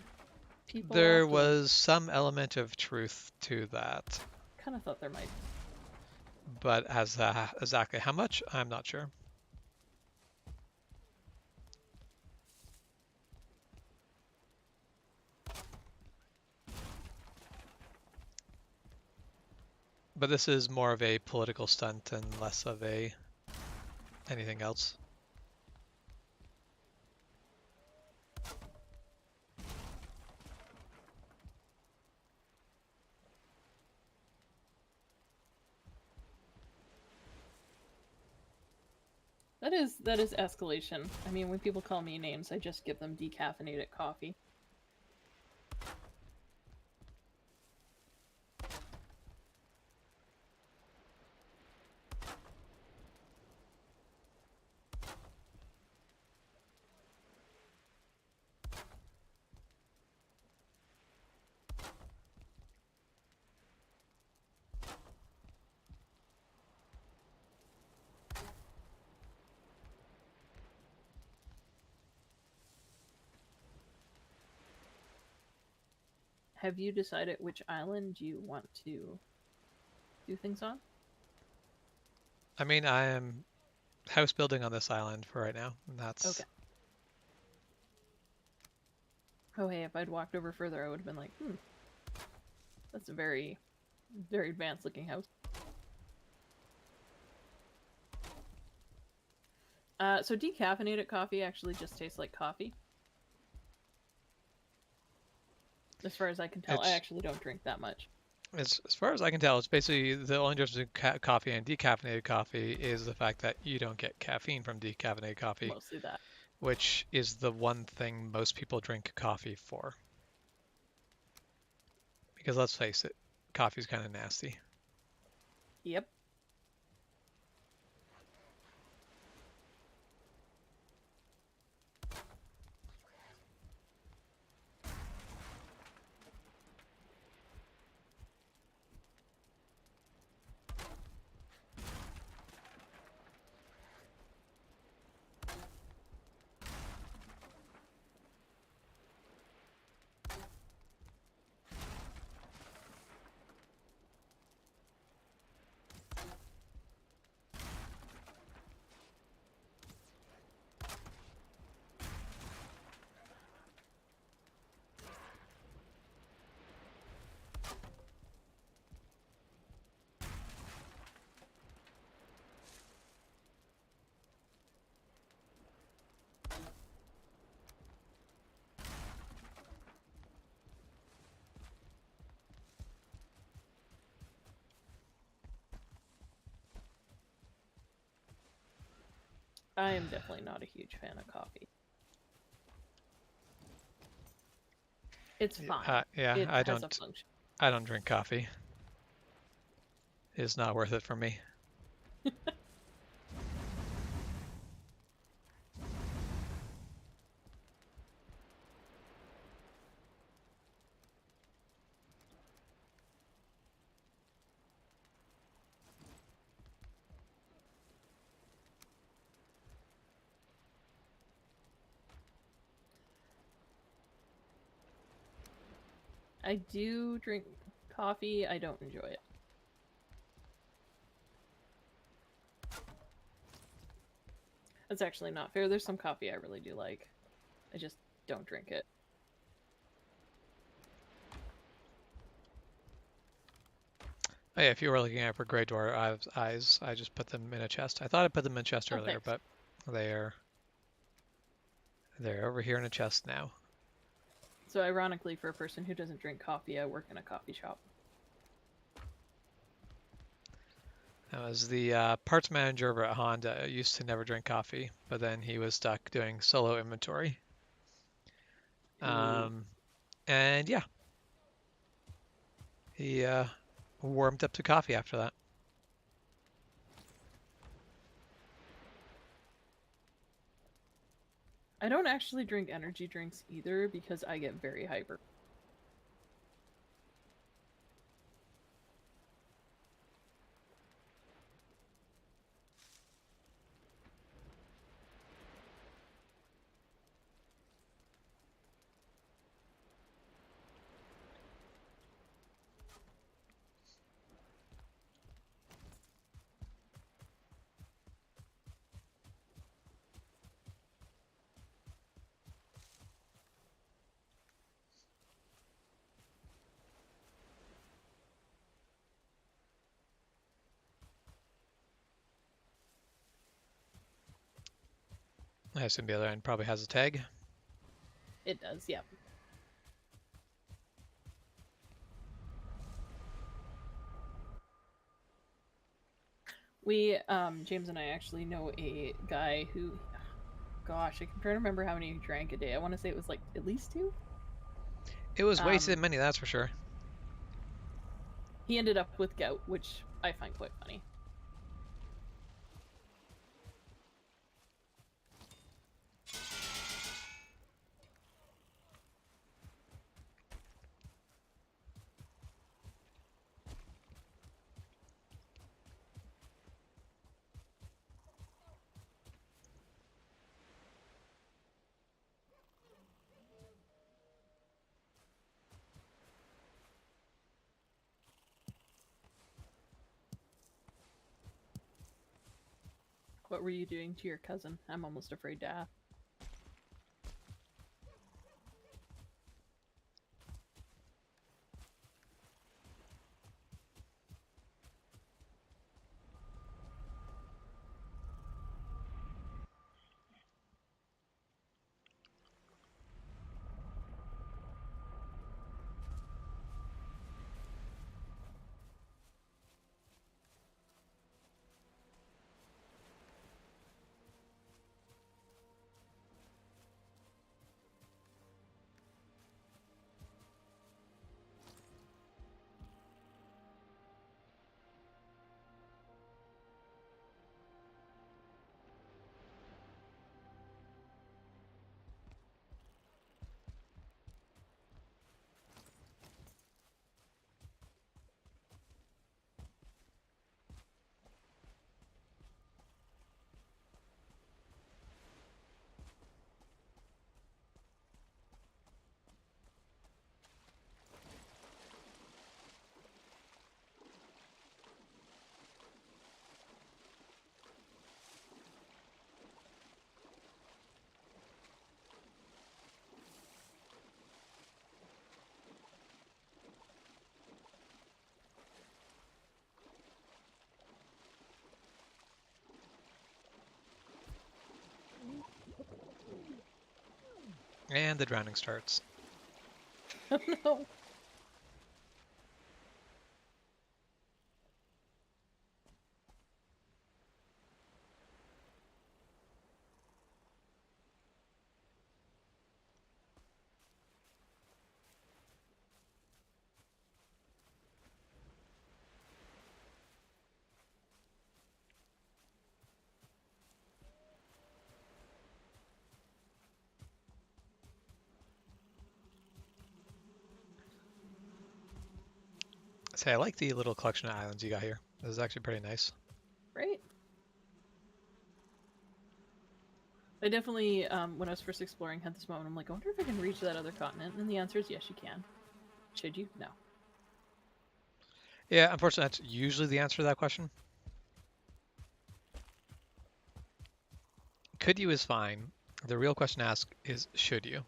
people there off to, like, was some element of truth to that. kind of thought there might. But as exactly how much, I'm not sure. But this is more of a political stunt and less of a anything else. That is escalation. I mean, when people call me names, I just give them decaffeinated coffee. Have you decided which island you want to do things on? I mean, I am house building on this island for right now, and Okay. that's Oh, hey, if I'd walked over further, I would have been like, that's a very, very advanced looking house. So decaffeinated coffee actually just tastes like coffee. As far as I can tell, I it's actually don't drink that much. as far as I can tell, it's basically the only difference between coffee and decaffeinated coffee is the fact that you don't get caffeine from decaffeinated coffee, Mostly that. which is the one thing most people drink coffee for. Because let's face it, coffee's kind of nasty. Yep. I am definitely not a huge fan of coffee. It's fine. Yeah, It has a function. I don't drink coffee. It's not worth it for me. I do drink coffee. I don't enjoy it. That's actually not fair. There's some coffee I really do like. I just don't drink it. Oh yeah, if you were looking at for Grey Dwarf eyes, I just put them in a chest. I thought I put them in a chest Oh, earlier, thanks. but they're they're over here in a chest now. So ironically, for a person who doesn't drink coffee, I work in a coffee shop. I was the parts manager over at Honda. I used to never drink coffee, but then he was stuck doing solo inventory. Ooh. Um, and yeah, he warmed up to coffee after that. I don't actually drink energy drinks either because I get very hyper. I assume the other end probably has a tag. It does, yep. We, James and I actually know a guy who, gosh, I can try to remember how many he drank a day. I want to say it was like at least two. It was way too Um, many, that's for sure. he ended up with gout, which I find quite funny. What were you doing to your cousin? I'm almost afraid to ask. And the drowning starts. Oh no. Say, I like the little collection of islands you got here. This is actually pretty nice. Right? I definitely, when I was first exploring, had this moment. I'm like, I wonder if I can reach that other continent. And the answer is yes, you can. Should you? No. Yeah, unfortunately, that's usually the answer to that question. Could you is fine. The real question to ask is should you?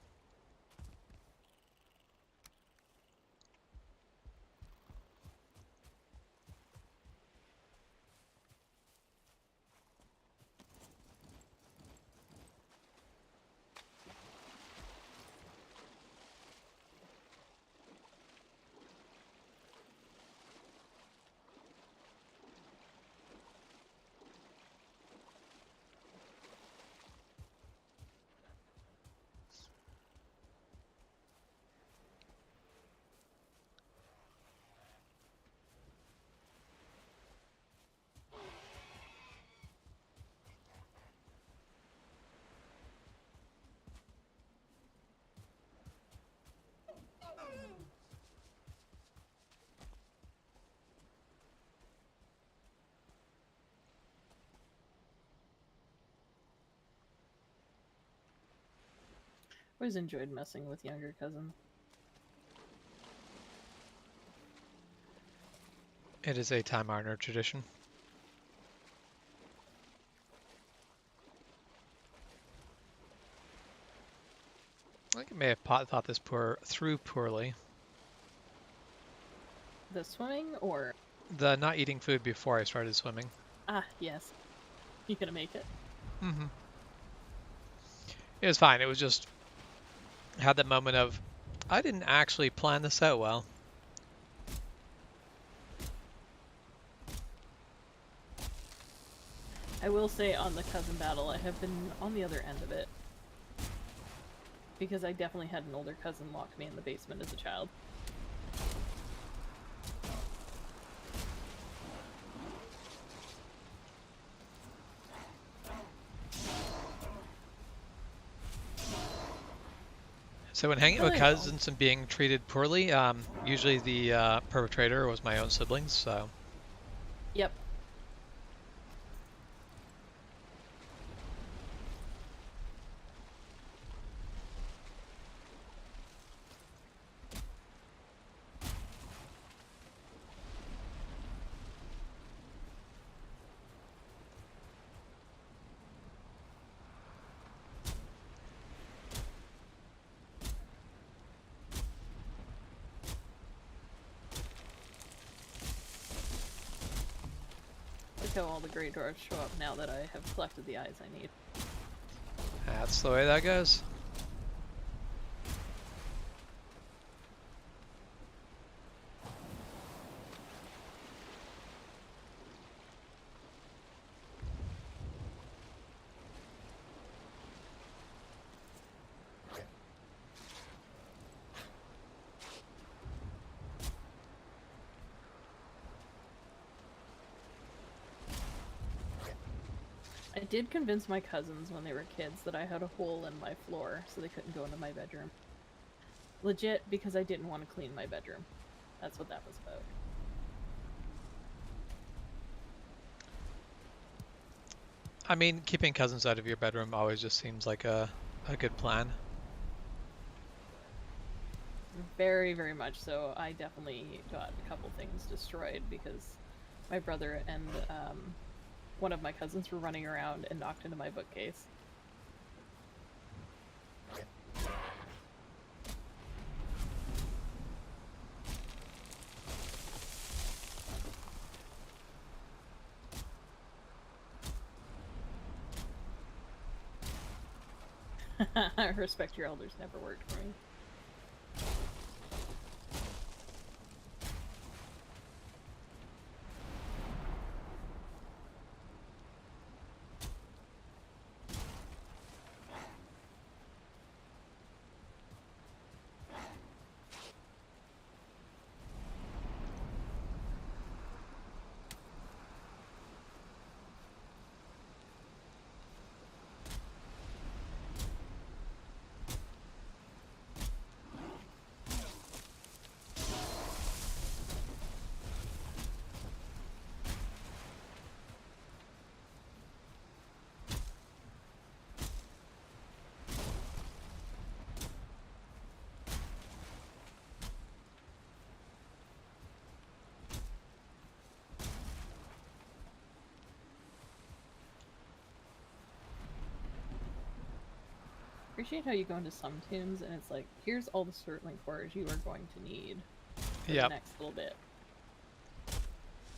Always enjoyed messing with younger cousins. It is a time-honored tradition. I think I may have thought this through poorly. The swimming or The not eating food before I started swimming. yes. You gonna make it? Mm-hmm. It was fine. It was just had that moment of I didn't actually plan this out well. I will say on the cousin battle, I have been on the other end of it. Because I definitely had an older cousin lock me in the basement as a child. So when hanging But with I don't. cousins and being treated poorly, usually the perpetrator was my own siblings. So Yep. Look how all the great dwarves show up now that I have collected the eyes I need. that's the way that goes. I did convince my cousins when they were kids that I had a hole in my floor so they couldn't go into my bedroom. Legit, because I didn't want to clean my bedroom. That's what that was about. I mean, keeping cousins out of your bedroom always just seems like a good plan. Very, very much so. I definitely got a couple things destroyed because my brother and one of my cousins were running around and knocked into my bookcase. Respect your elders never worked for me. Appreciate how you go into some tombs and it's like, here's all the circling cores you are going to need for the Yep. next little bit.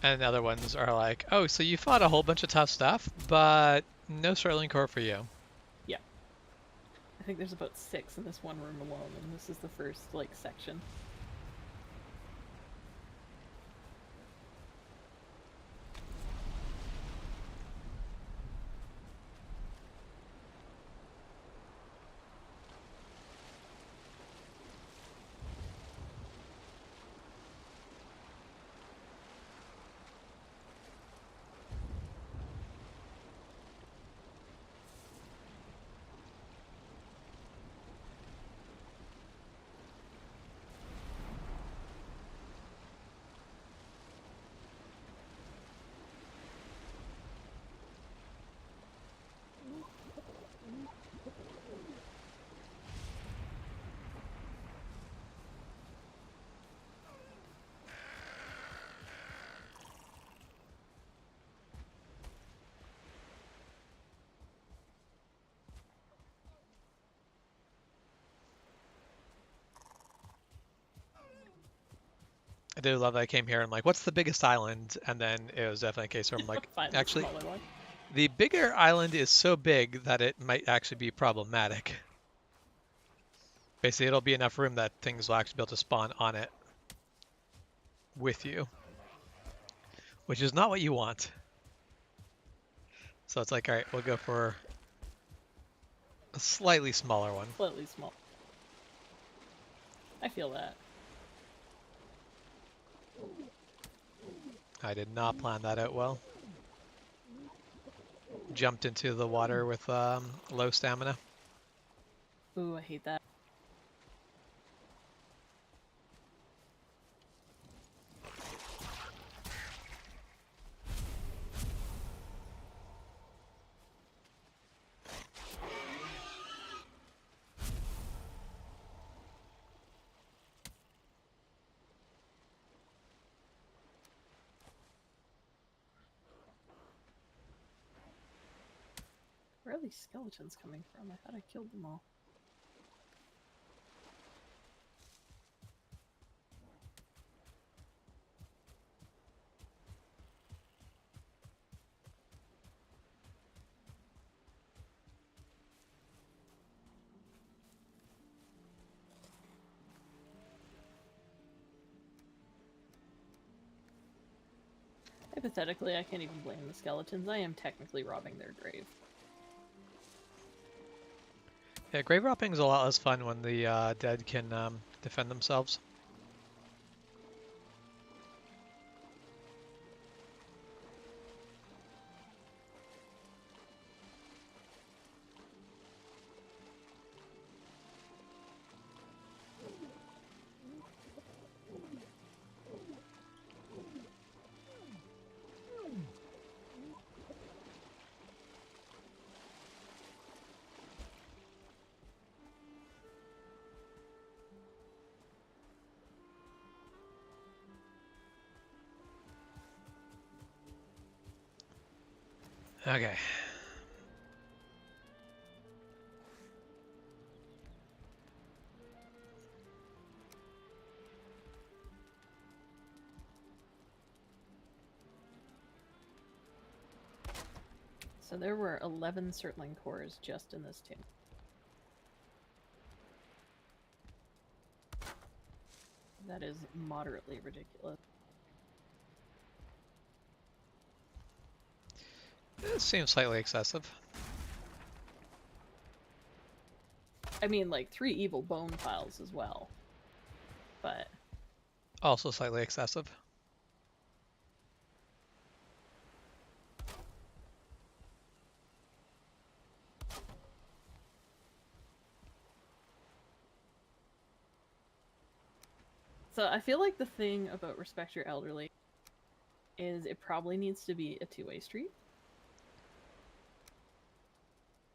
And other ones are like, oh, so you fought a whole bunch of tough stuff, but no Sterling Core for you. Yeah. I think there's about 6 in this one room alone, and this is the first, like, section. do love that I came here. I'm like, what's the biggest island? And then it was definitely a case where I'm like, Find the actually, smaller one. the bigger island is so big that it might actually be problematic. Basically, it'll be enough room that things will actually be able to spawn on it with you, which is not what you want. So it's like, all right, we'll go for a slightly smaller one. Slightly small. I feel that. I did not plan that out well. Jumped into the water with low stamina. Ooh, I hate that. Where are these skeletons coming from? I thought I killed them all. Hypothetically, I can't even blame the skeletons. I am technically robbing their grave. Yeah, grave robbing is a lot less fun when the dead can defend themselves. Okay. So there were 11 Surtling cores just in this tomb. That is moderately ridiculous. It seems slightly excessive. I mean, like 3 evil bone files as well. But Also slightly excessive. so I feel like the thing about respect your elderly is it probably needs to be a two-way street.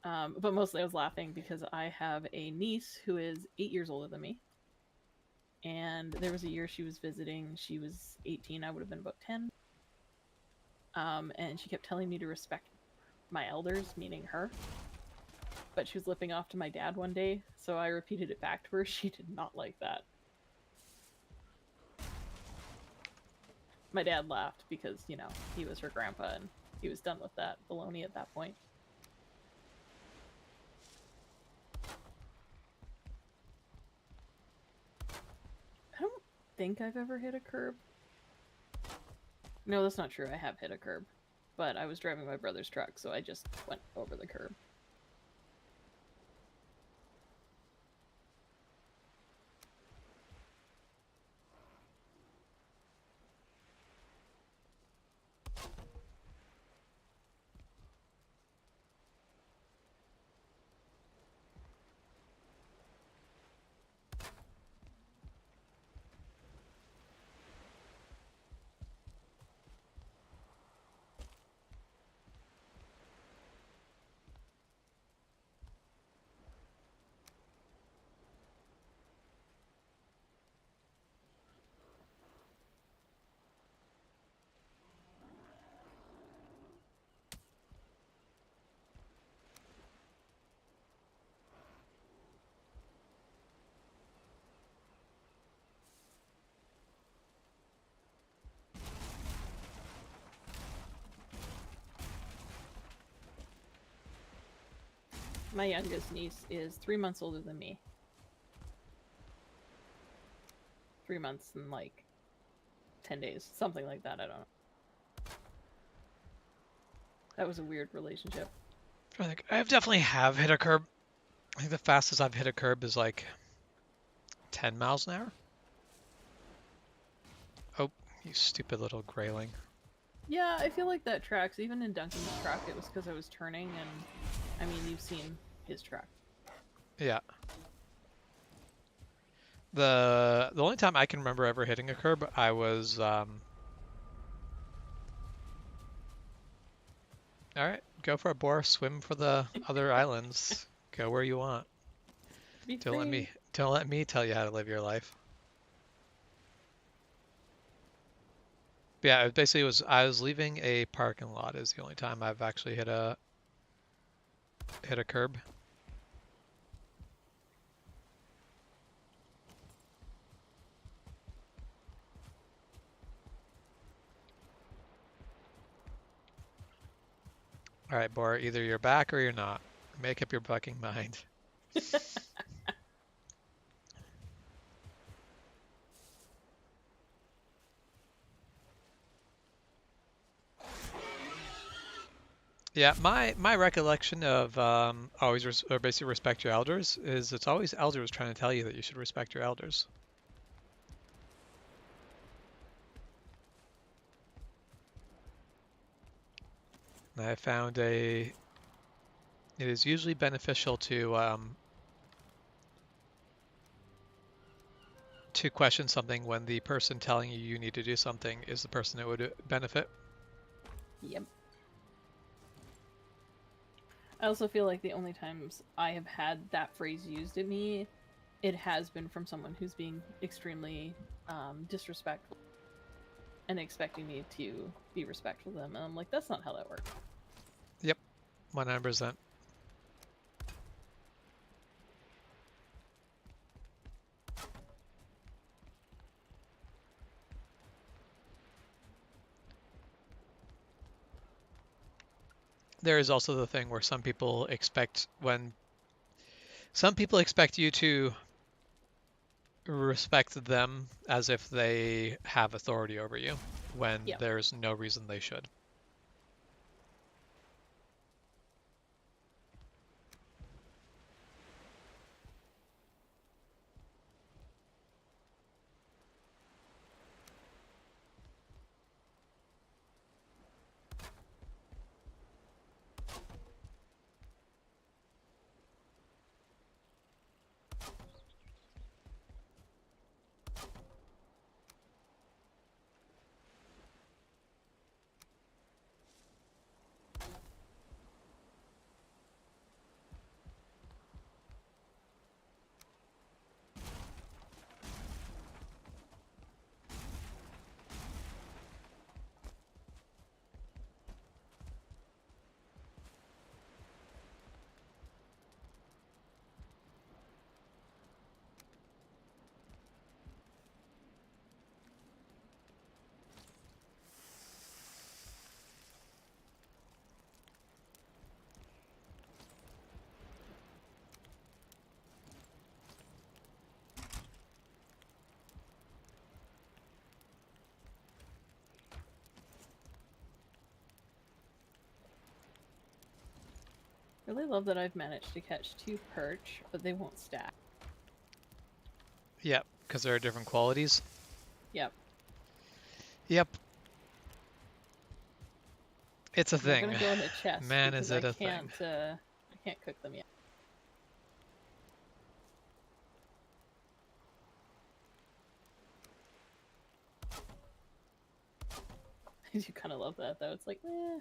But mostly I was laughing because I have a niece who is 8 years older than me. And there was a year she was visiting. She was 18. I would have been about 10. And she kept telling me to respect my elders, meaning her. But she was lipping off to my dad one day, so I repeated it back to her. She did not like that. My dad laughed because, you know, he was her grandpa and he was done with that baloney at that point. I don't think I've ever hit a curb. No, that's not true. I have hit a curb. But I was driving my brother's truck, so I just went over the curb. My youngest niece is 3 months older than me. 3 months and like 10 days, something like that. I don't know. That was a weird relationship. I think I've definitely have hit a curb. I think the fastest I've hit a curb is like 10 miles an hour. Oh, you stupid little grayling. Yeah, I feel like that tracks. Even in Duncan's truck, it was because I was turning, and I mean, you've seen his truck. Yeah. The only time I can remember ever hitting a curb, I was all right, go for a bore, swim for the other islands. Go where you want. Be Don't let free. me don't let me tell you how to live your life. But yeah, it basically was I was leaving a parking lot is the only time I've actually hit a curb. All right, Bor, either you're back or you're not. Make up your fucking mind. Yeah, my recollection of always or basically respect your elders is it's always elders trying to tell you that you should respect your elders. And I found it is usually beneficial to question something when the person telling you you need to do something is the person that would benefit. Yep. I also feel like the only times I have had that phrase used at me, it has been from someone who's being extremely disrespectful and expecting me to be respectful to them. And I'm like, that's not how that works. Yep, 100%. There is also the thing where some people expect you to respect them as if they have authority over you when Yep. there's no reason they should. Really love that I've managed to catch 2 perch, but they won't stack. Yep, because there are different qualities. Yep. Yep, it's a They're thing. gonna go in the chest Man, because is it a thing. I can't cook them yet. I do kind of love that though. It's like, eh.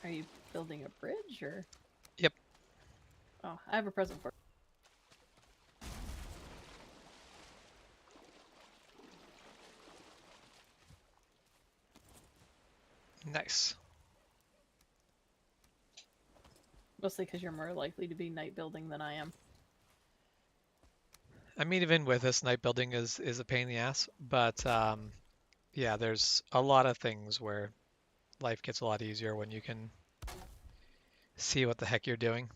Are you building a bridge or? Yep. Oh, I have a present for Nice. you. Mostly because you're more likely to be night building than I am. I mean, even with this, night building is a pain in the ass, but yeah, there's a lot of things where life gets a lot easier when you can see what the heck you're doing.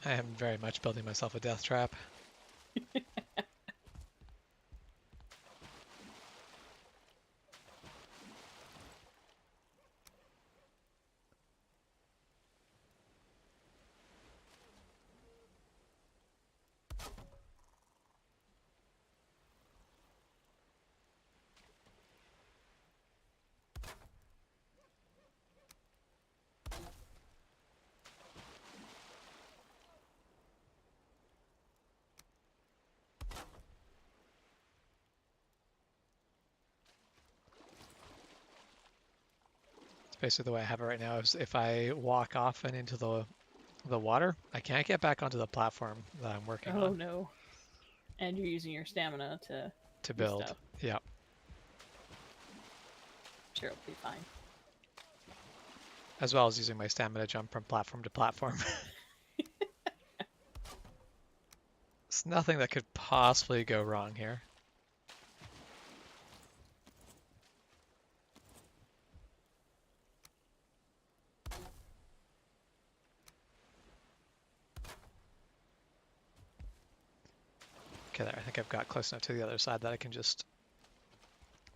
I am very much building myself a death trap. It's basically the way I have it right now is if I walk off and into the water, I can't get back onto the platform that I'm working Oh on no. And you're using your stamina to to do build. stuff. Yeah. Sure, it'll be fine. As well as using my stamina jump from platform to platform. It's nothing that could possibly go wrong here. Okay, there. I think I've got close enough to the other side that I can just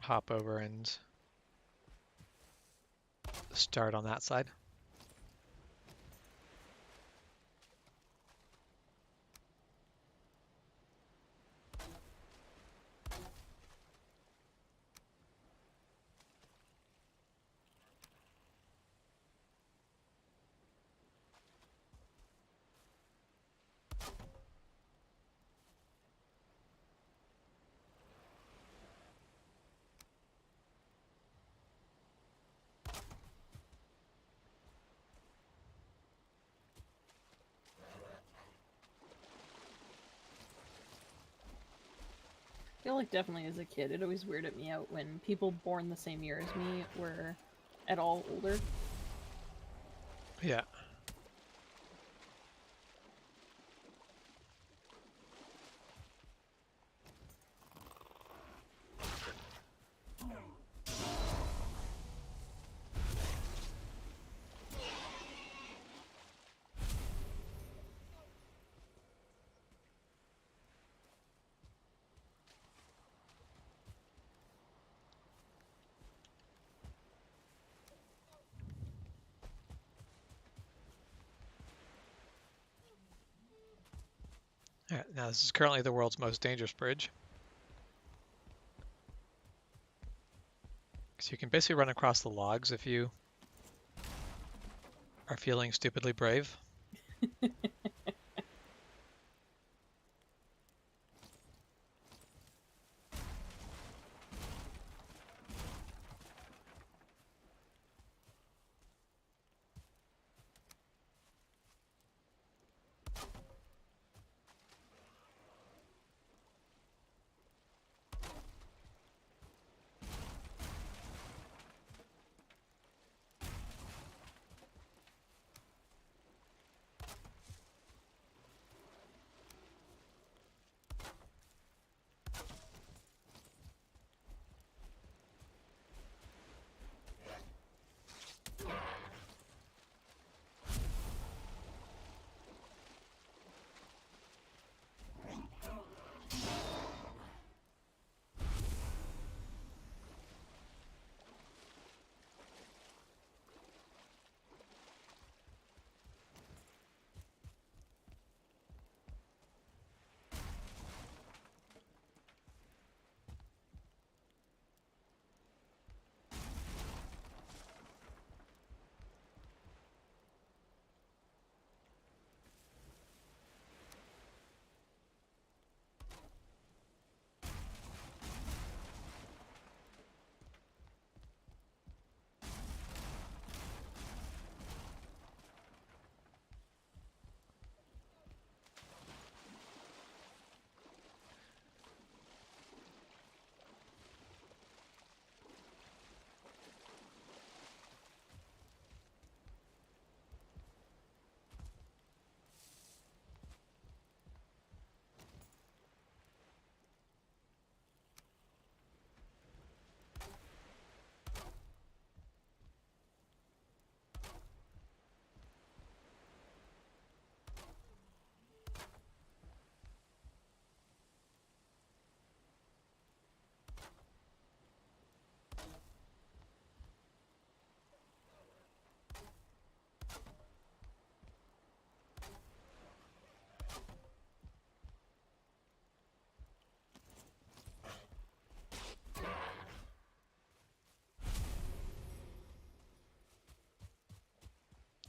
hop over and start on that side. I feel like definitely as a kid, it always weirded me out when people born the same year as me were at all older. Yeah. Alright, now this is currently the world's most dangerous bridge. So you can basically run across the logs if you are feeling stupidly brave.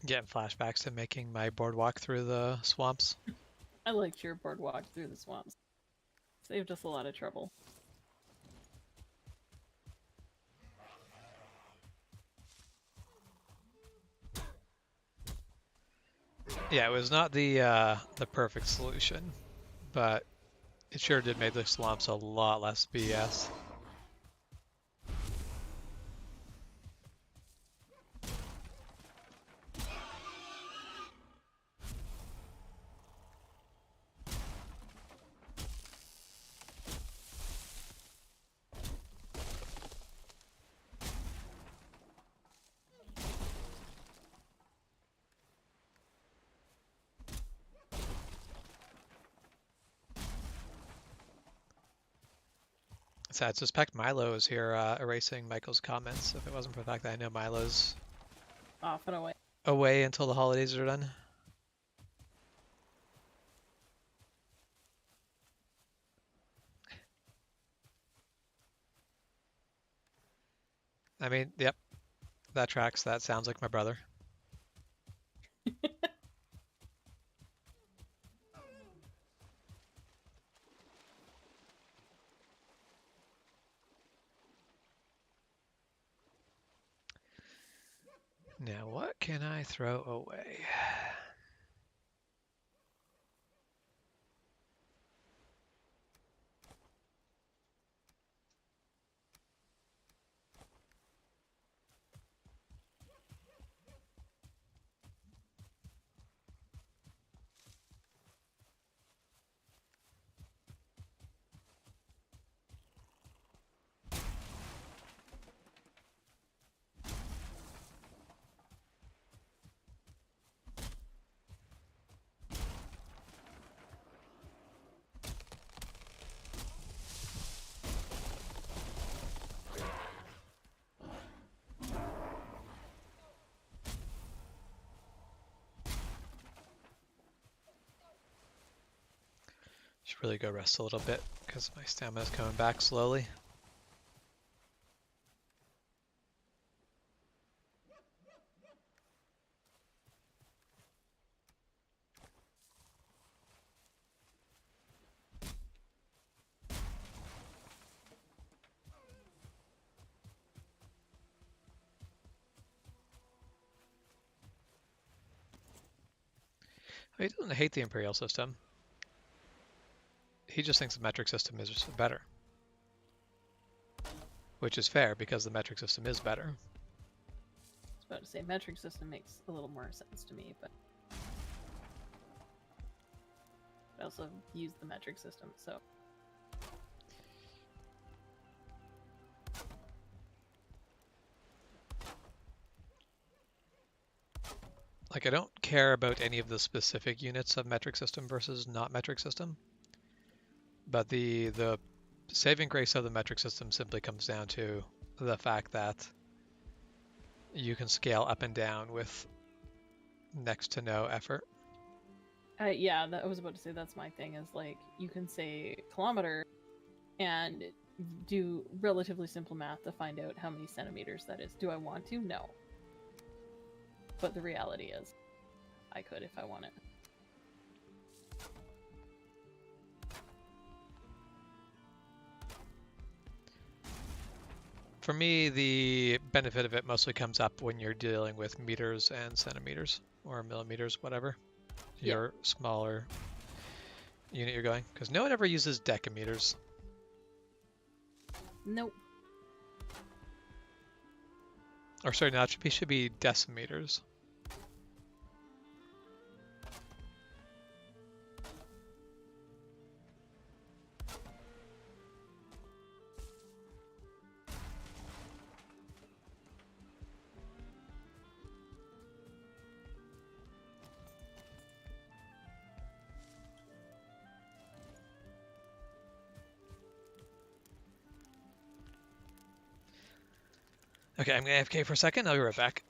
Getting flashbacks to making my boardwalk through the swamps. I liked your boardwalk through the swamps. Saved us a lot of trouble. Yeah, it was not the perfect solution, but it sure did make the swamps a lot less BS. So I suspect Milo is here erasing Michael's comments if it wasn't for the fact that I know Milo's Off and away. away until the holidays are done. I mean, yep, that tracks. That sounds like my brother. Now, what can I throw away? should really go rest a little bit because my stamina's coming back slowly. He doesn't hate the Imperial system. He just thinks the metric system is better. Which is fair because the metric system is better. I was about to say metric system makes a little more sense to me, but I also use the metric system, so. Like, I don't care about any of the specific units of metric system versus not metric system, but the saving grace of the metric system simply comes down to the fact that you can scale up and down with next to no effort. Yeah, I was about to say that's my thing, is like, you can say kilometer and do relatively simple math to find out how many centimeters that is. Do I want to? No. But the reality is, I could if I wanted. For me, the benefit of it mostly comes up when you're dealing with meters and centimeters, or millimeters, whatever. Your smaller unit you're going. Because no one ever uses decameters. Nope. Or sorry, no, it should be decimeters. Okay, I'm gonna AFK for a second. I'll be right back.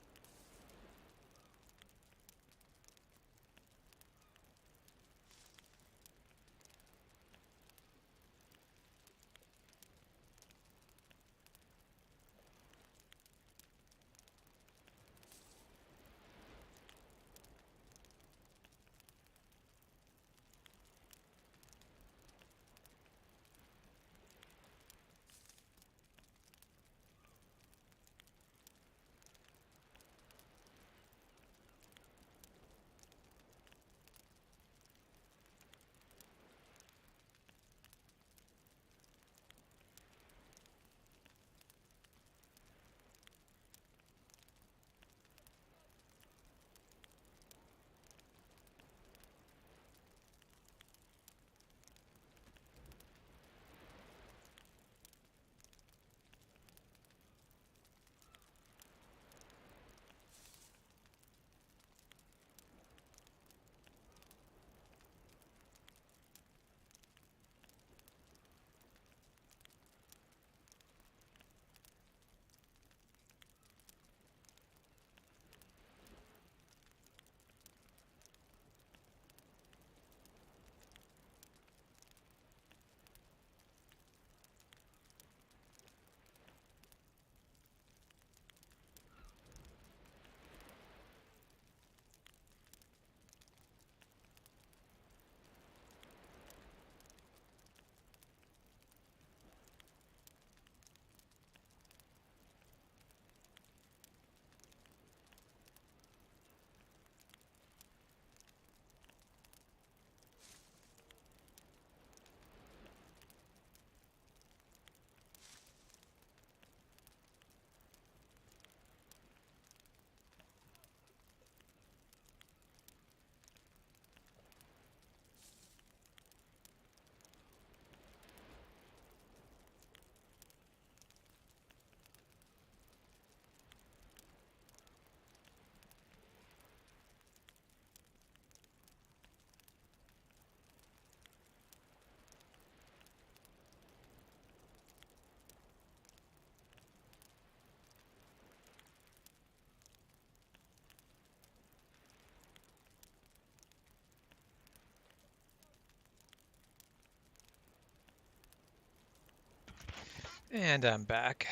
And I'm back.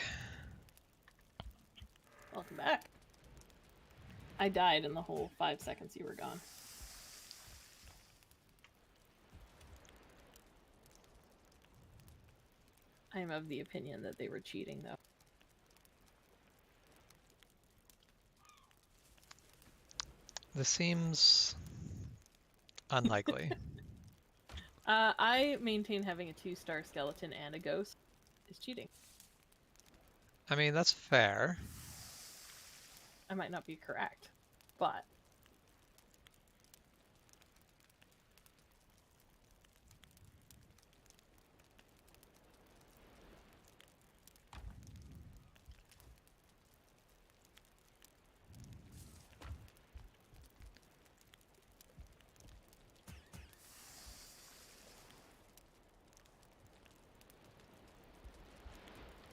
Welcome back. I died in the whole 5 seconds you were gone. I am of the opinion that they were cheating, though. This seems unlikely. I maintain having a 2-star skeleton and a ghost is cheating. I mean, that's fair. I might not be correct, but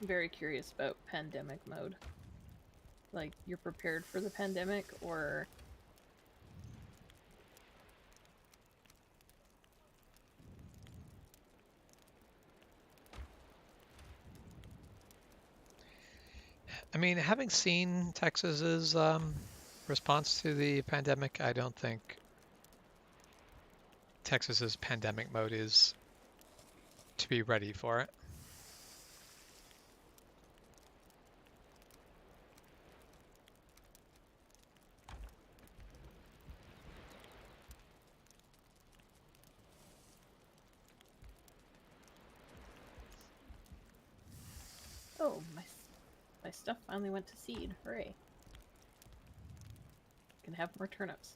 I'm very curious about pandemic mode. Like, you're prepared for the pandemic, or I mean, having seen Texas's response to the pandemic, I don't think Texas's pandemic mode is to be ready for it. oh, my stuff finally went to seed. Hooray! Can have more turnips.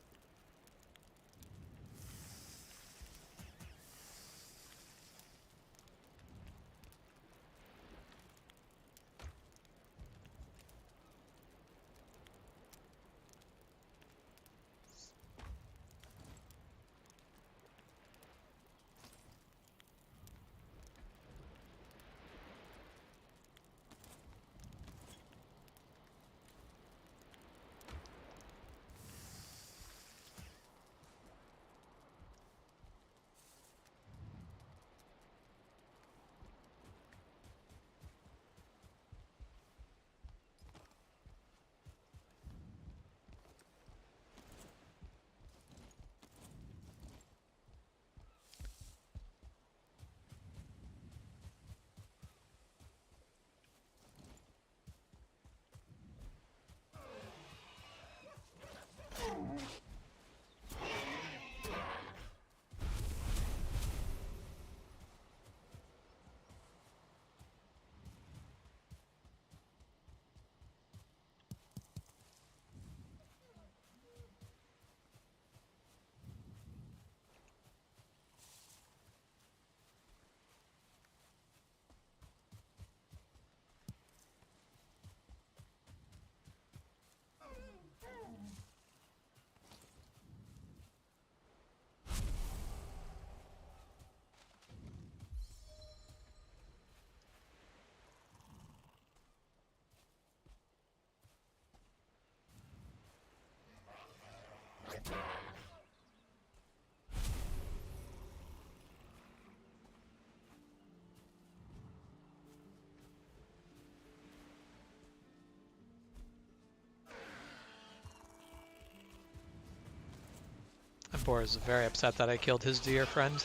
Boris is very upset that I killed his dear friend.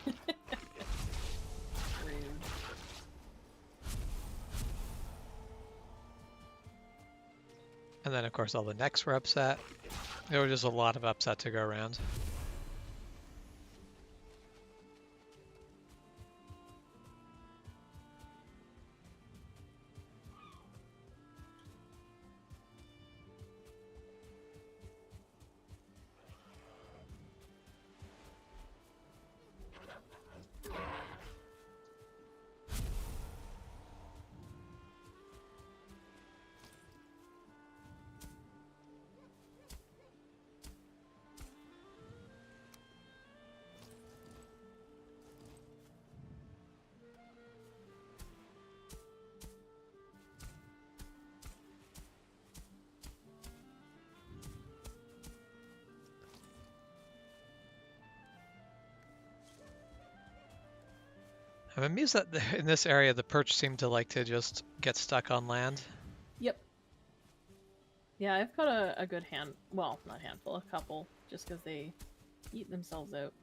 Rude. And then, of course, all the necks were upset. There was just a lot of upset to go around. I'm amused that in this area the perch seem to like to just get stuck on land. Yep. Yeah, I've got a good well, not handful, a couple, just because they eat themselves out.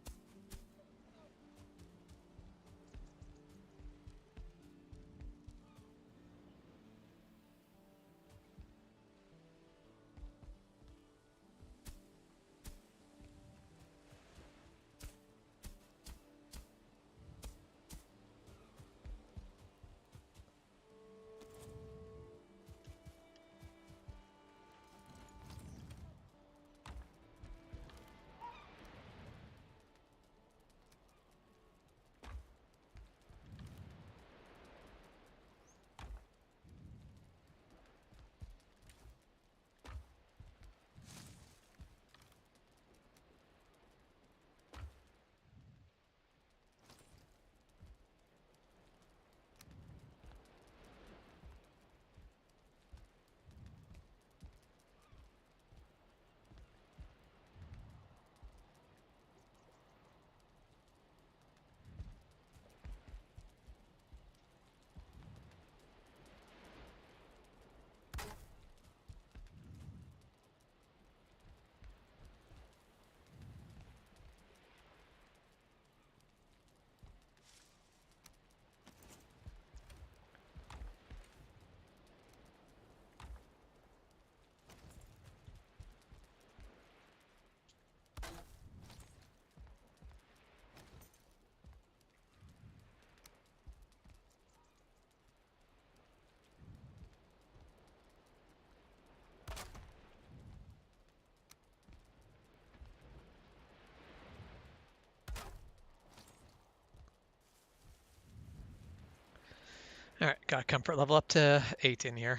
All right, got comfort level up to 8 in here.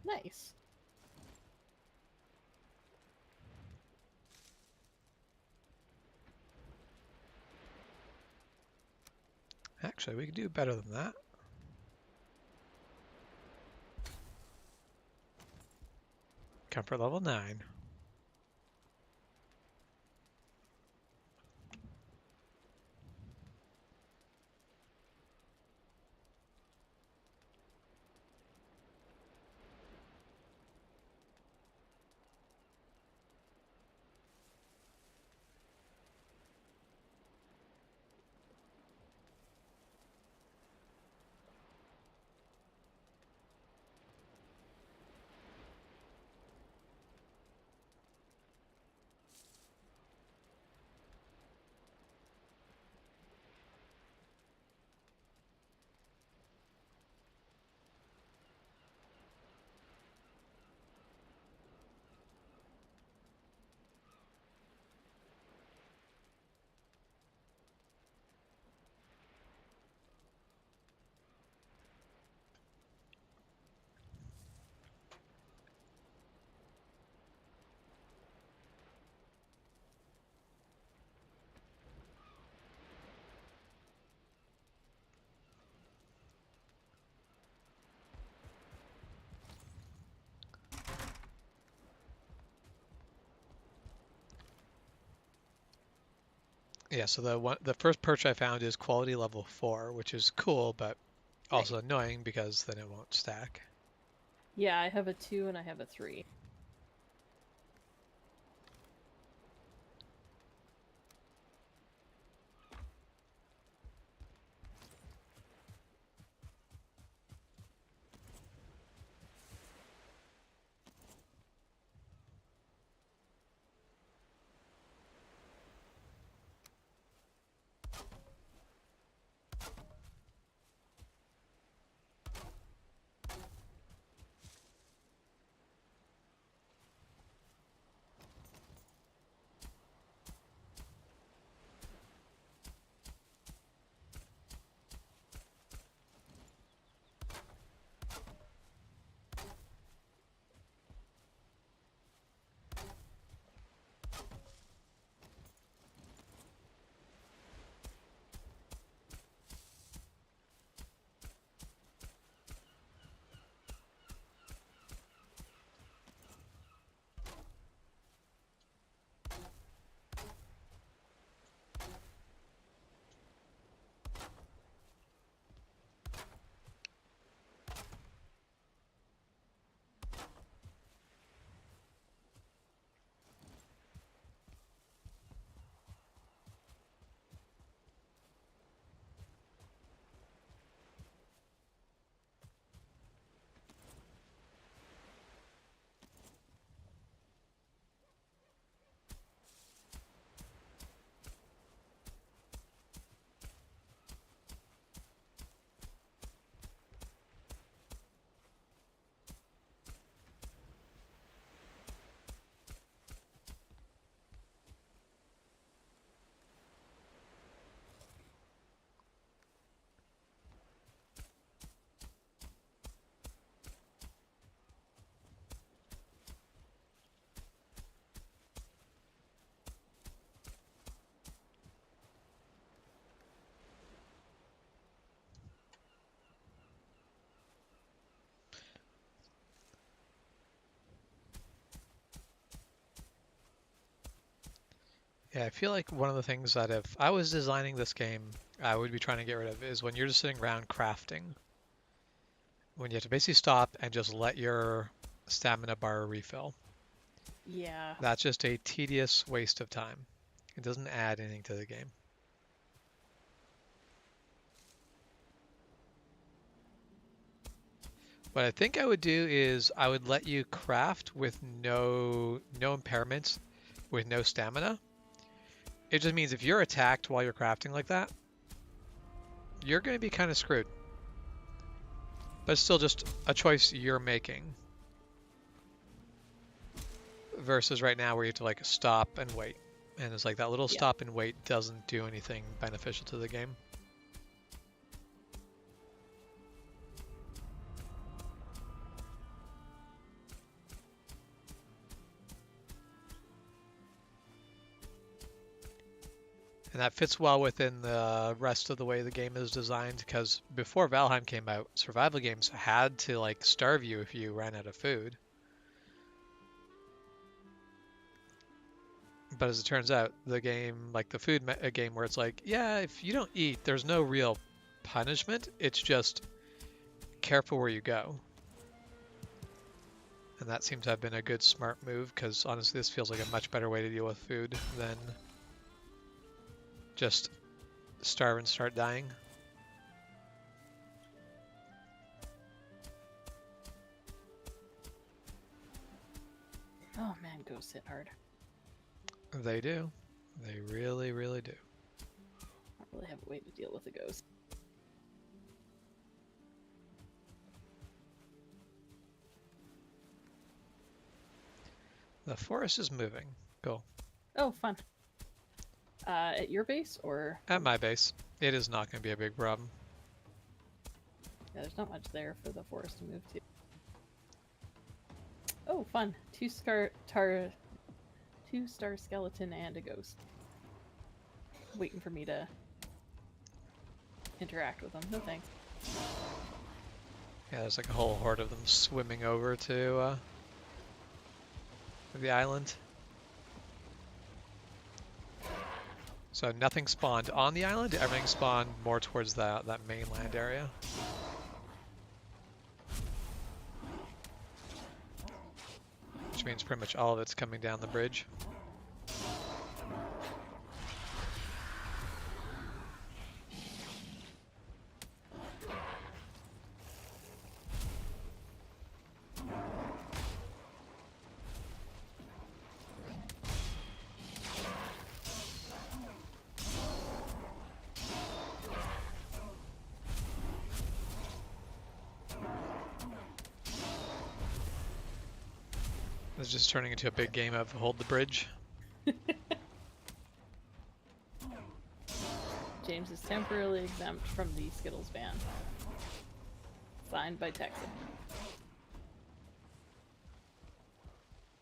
Nice. Actually, we could do better than that. Comfort level 9. Yeah, so the first perch I found is quality level 4, which is cool, but Nice. also annoying because then it won't stack. Yeah, I have a 2 and I have a 3. Yeah, I feel like one of the things that if I was designing this game, I would be trying to get rid of is when you're just sitting around crafting, when you have to basically stop and just let your stamina bar refill. Yeah. That's just a tedious waste of time. It doesn't add anything to the game. What I think I would do is I would let you craft with no impairments, with no stamina. It just means if you're attacked while you're crafting like that, you're going to be kind of screwed. But it's still just a choice you're making versus right now where you have to like stop and wait. And it's like that little Yeah. stop and wait doesn't do anything beneficial to the game. And that fits well within the rest of the way the game is designed because before Valheim came out, survival games had to like starve you if you ran out of food. But as it turns out, the game, like the food a game where it's like, yeah, if you don't eat, there's no real punishment. It's just careful where you go. And that seems to have been a good smart move because honestly, this feels like a much better way to deal with food than just starve and start dying. Oh man, ghosts hit hard. They do. They really, really do. I don't really have a way to deal with a ghost. The forest is moving. Cool. Oh, fun. At your base or? At my base, it is not going to be a big problem. Yeah, there's not much there for the forest to move to. Oh, fun. Two-star skeleton and a ghost. Waiting for me to interact with them. No thanks. Yeah, there's like a whole horde of them swimming over to the island. So nothing spawned on the island, everything spawned more towards that mainland area. Which means pretty much all of it's coming down the bridge. It's just turning into a big game of hold the bridge. James is temporarily exempt from the Skittles ban. Signed by Texas.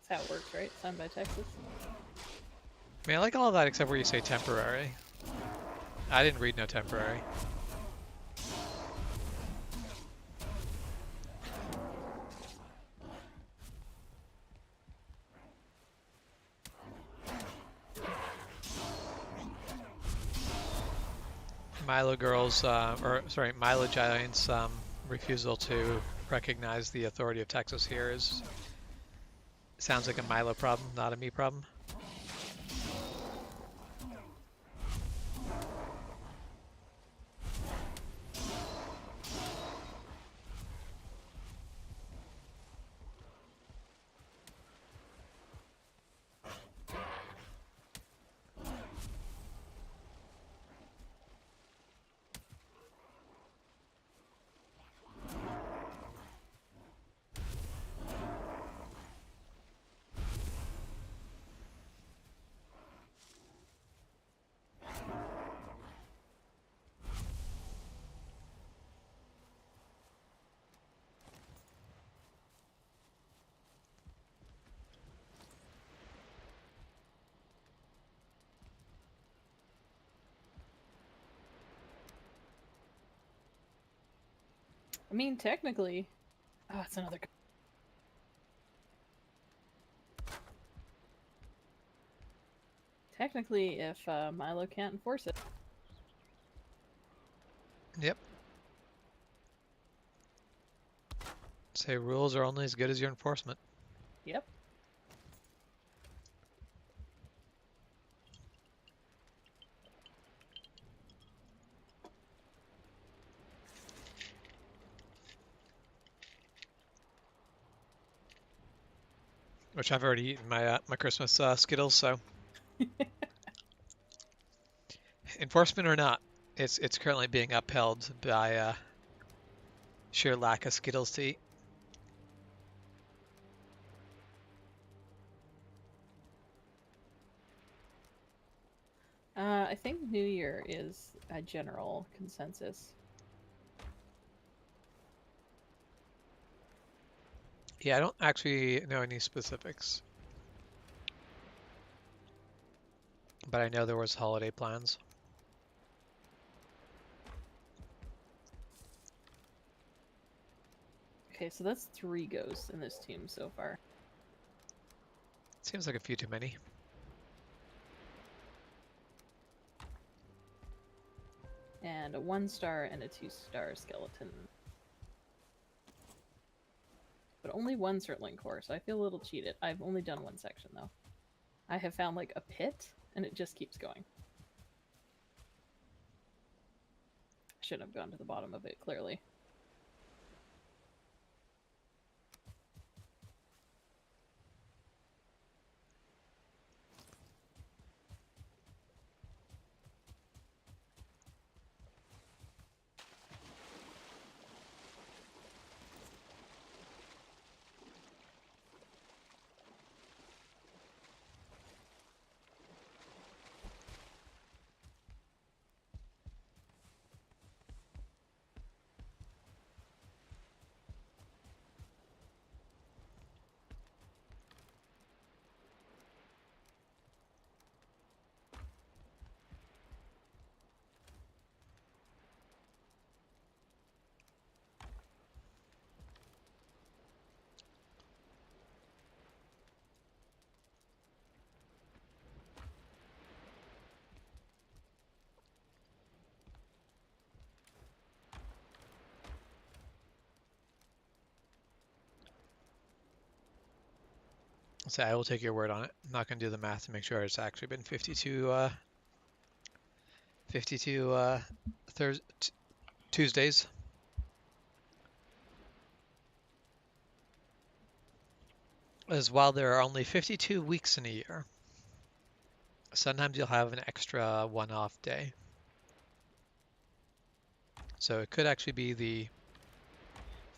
That's how it works, right? Signed by Texas. I mean, I like all of that except where you say temporary. I didn't read no temporary. Milo Girls, Milo Giants' refusal to recognize the authority of Texas here sounds like a Milo problem, not a me problem. I mean, technically... Oh, it's another... Technically, if Milo can't enforce it. Yep. Say rules are only as good as your enforcement. Yep. Which I've already eaten my Christmas Skittles, so enforcement or not, it's currently being upheld by sheer lack of Skittles to eat. I think New Year is a general consensus. Yeah, I don't actually know any specifics, but I know there was holiday plans. Okay, so that's 3 ghosts in this team so far. Seems like a few too many. And a 1-star and a 2-star skeleton. But only 1 Surtling core, so I feel a little cheated. I've only done 1 section though. I have found like a pit, and it just keeps going. Shouldn't have gone to the bottom of it, clearly. So I will take your word on it. I'm not going to do the math to make sure it's actually been 52 Tuesdays. As while there are only 52 weeks in a year, sometimes you'll have an extra one-off day. So it could actually be the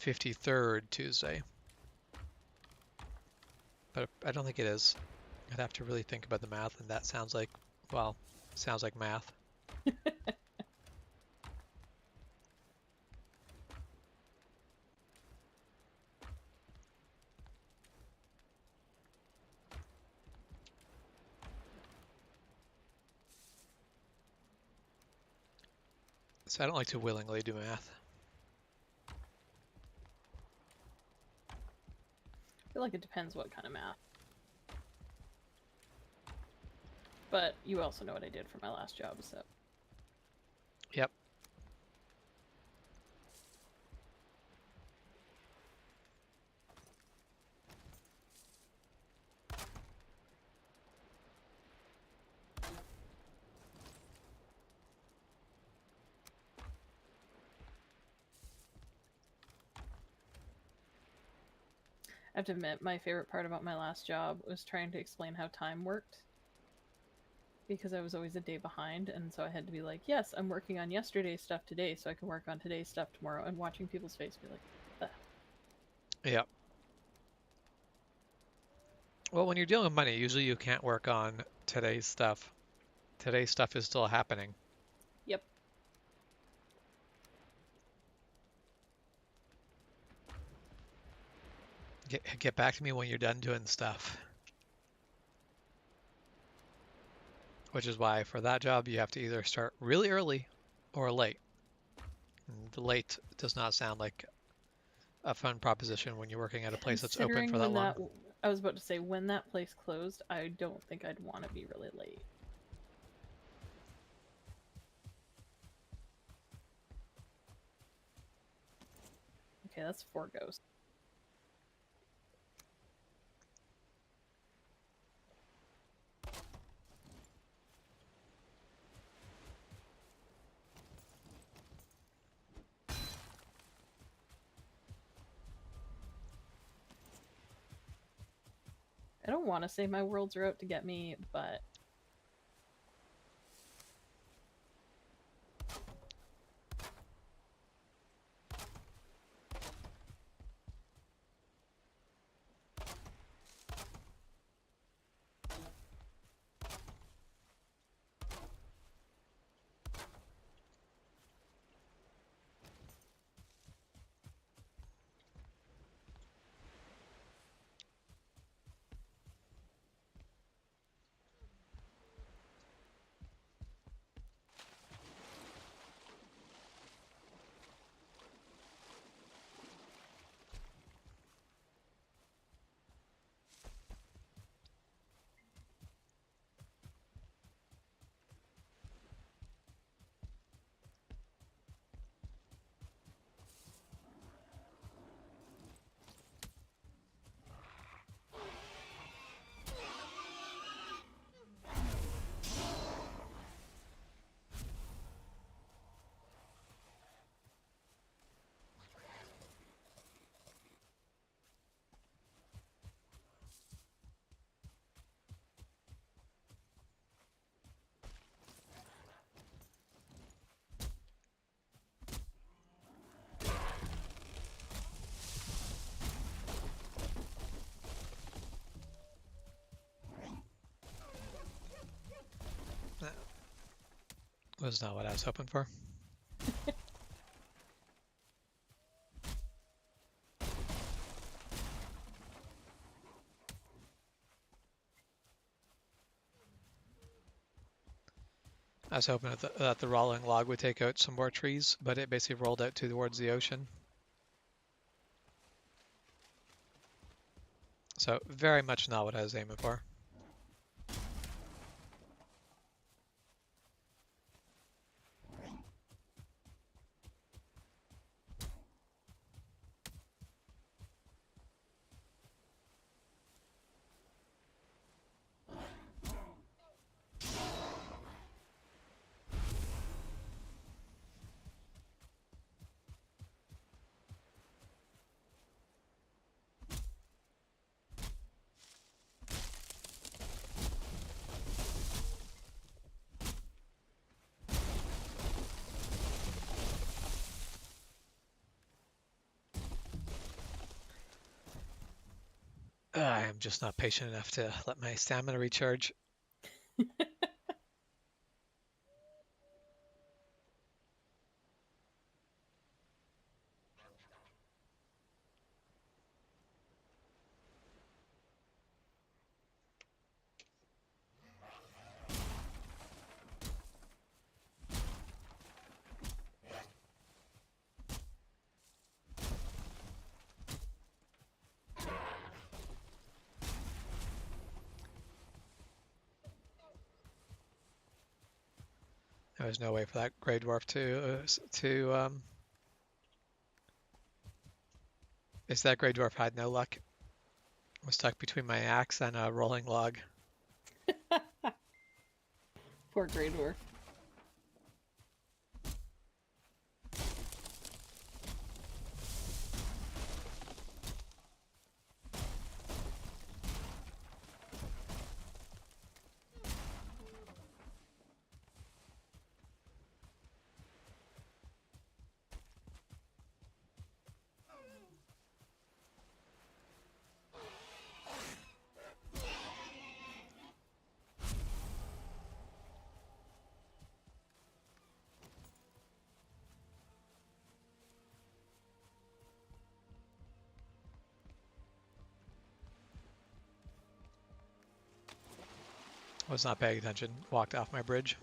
53rd Tuesday. But I don't think it is. I'd have to really think about the math, and that sounds like, well, sounds like math. So I don't like to willingly do math. I feel like it depends what kind of math. But you also know what I did for my last job, so. Yep. I have to admit, my favorite part about my last job was trying to explain how time worked. Because I was always a day behind, and so I had to be like, yes, I'm working on yesterday's stuff today, so I can work on today's stuff tomorrow, and watching people's face be like, ugh. Yep. Well, when you're dealing with money, usually you can't work on today's stuff. Today's stuff is still happening. Yep. Get back to me when you're done doing stuff. Which is why for that job you have to either start really early or late. And the late does not sound like a fun proposition when you're working at a place that's open Considering for that when long. that, I was about to say, when that place closed, I don't think I'd want to be really late. Okay, that's 4 ghosts. I don't want to say my worlds are out to get me, but That was not what I was hoping for. I was hoping that the rolling log would take out some more trees, but it basically rolled out towards the ocean. So very much not what I was aiming for. I am just not patient enough to let my stamina recharge. There was no way for that Grey Dwarf to. Is that Grey Dwarf had no luck? I was stuck between my axe and a rolling log. poor Grey Dwarf. Was not paying attention. Walked off my bridge.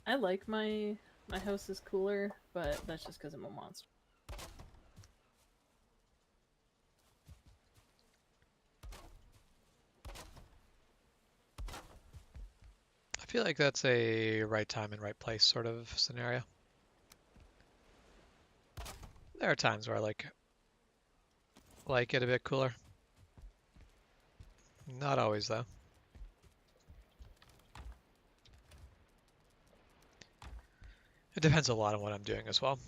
I like my house is cooler, but that's just because I'm a monster. I feel like that's a right time and right place sort of scenario. There are times where I like it a bit cooler. Not always though. It depends a lot on what I'm doing as well.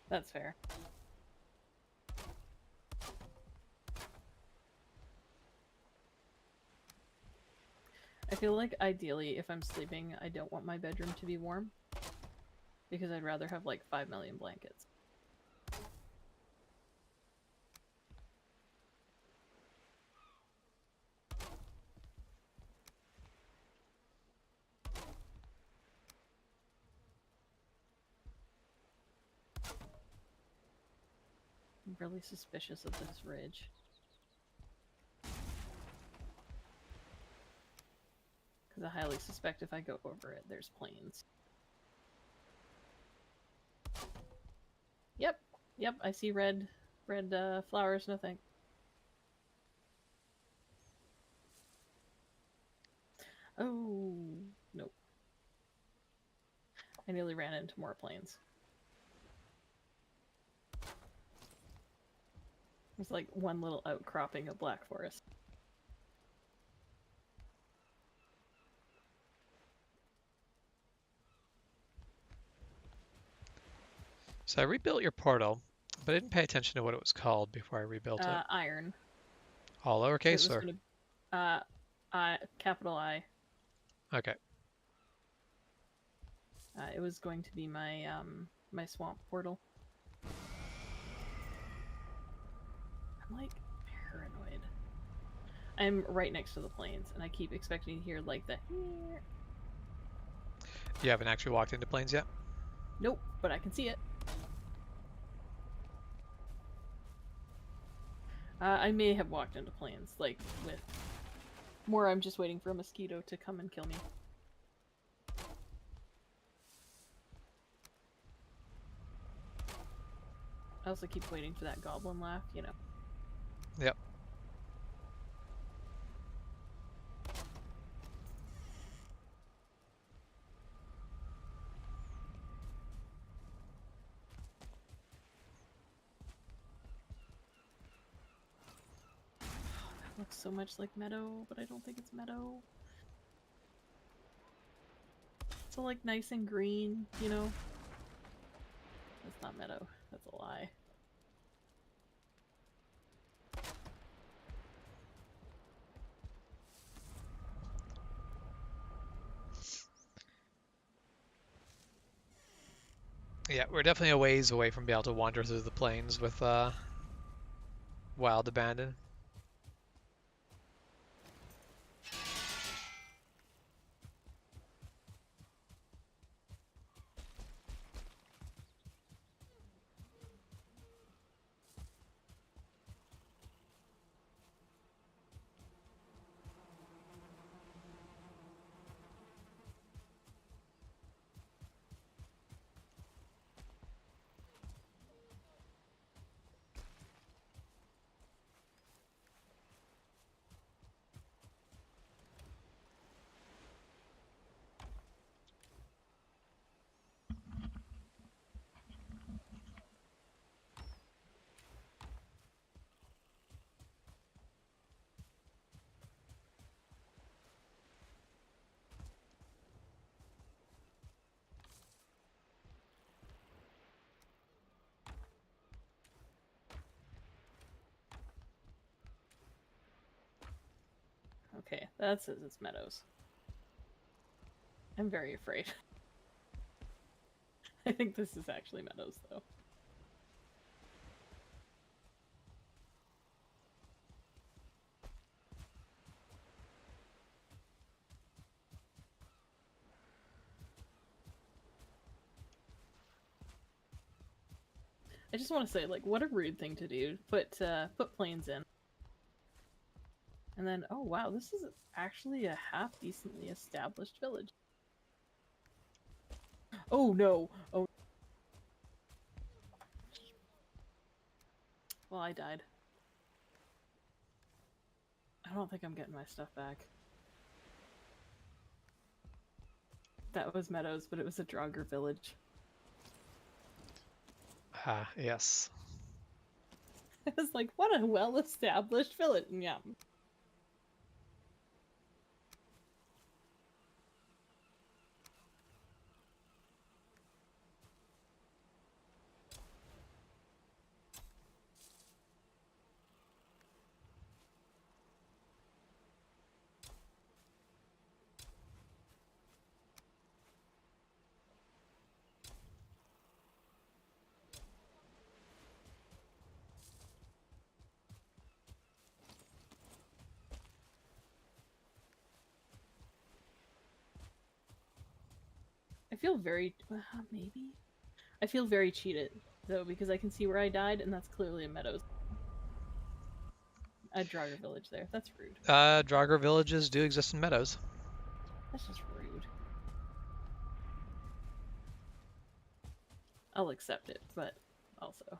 That's fair. I feel like ideally, if I'm sleeping, I don't want my bedroom to be warm because I'd rather have like 5 million blankets. I'm really suspicious of this ridge. Because I highly suspect if I go over it, there's plains. Yep, yep, I see red flowers, no thanks. Oh, nope. I nearly ran into more plains. There's like one little outcropping of black forest. So I rebuilt your portal, but I didn't pay attention to what it was called before I rebuilt it. Iron. All It lowercase was or? gonna, capital I. Okay. It was going to be my my swamp portal. I'm like paranoid. I'm right next to the plains, and I keep expecting to hear like the. You haven't actually walked into planes yet? Nope, but I can see it. I may have walked into plains, like with more. I'm just waiting for a mosquito to come and kill me. I also keep waiting for that goblin laugh, you know. Yep. That looks so much like meadow, but I don't think it's meadow. It's all like nice and green, you know. That's not meadow. That's a lie. Yeah, we're definitely a ways away from being able to wander through the plains with wild abandon. Okay, that says it's meadows. I'm very afraid. I think this is actually meadows, though. I just want to say, like, what a rude thing to do. Put planes in. And then, oh wow, this is actually a half decently established village. Oh no. Oh, well, I died. I don't think I'm getting my stuff back. That was Meadows, but it was a Draugr village. Ah, yes. I was like, what a well-established village. Yeah. I feel very maybe. I feel very cheated though because I can see where I died, and that's clearly a Meadows, a Draugr village there. That's rude. Draugr villages do exist in meadows. That's just rude. I'll accept it, but also.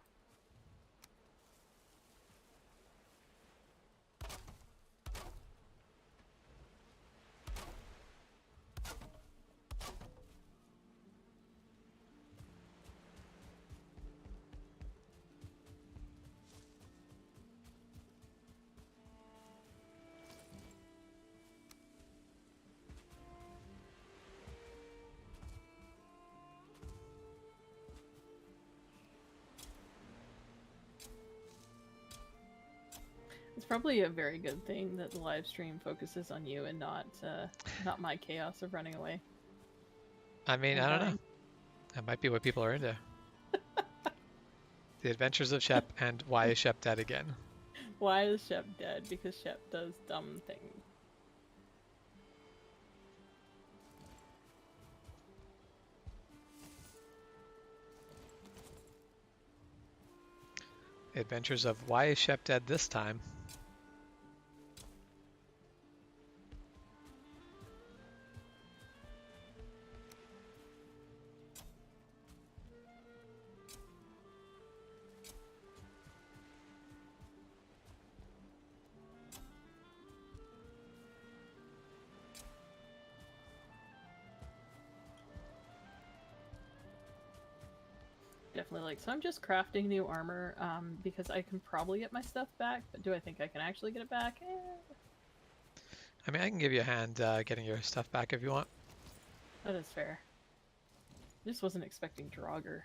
It's probably a very good thing that the live stream focuses on you and not my chaos of running away I mean, and I don't know. dying. That might be what people are into. The Adventures of Shep and Why is Shep Dead Again? Why is Shep dead? Because Shep does dumb things. The Adventures of Why is Shep Dead this time? Definitely like so. I'm just crafting new armor because I can probably get my stuff back, but do I think I can actually get it back? I mean, I can give you a hand getting your stuff back if you want. That is fair. I just wasn't expecting Draugr.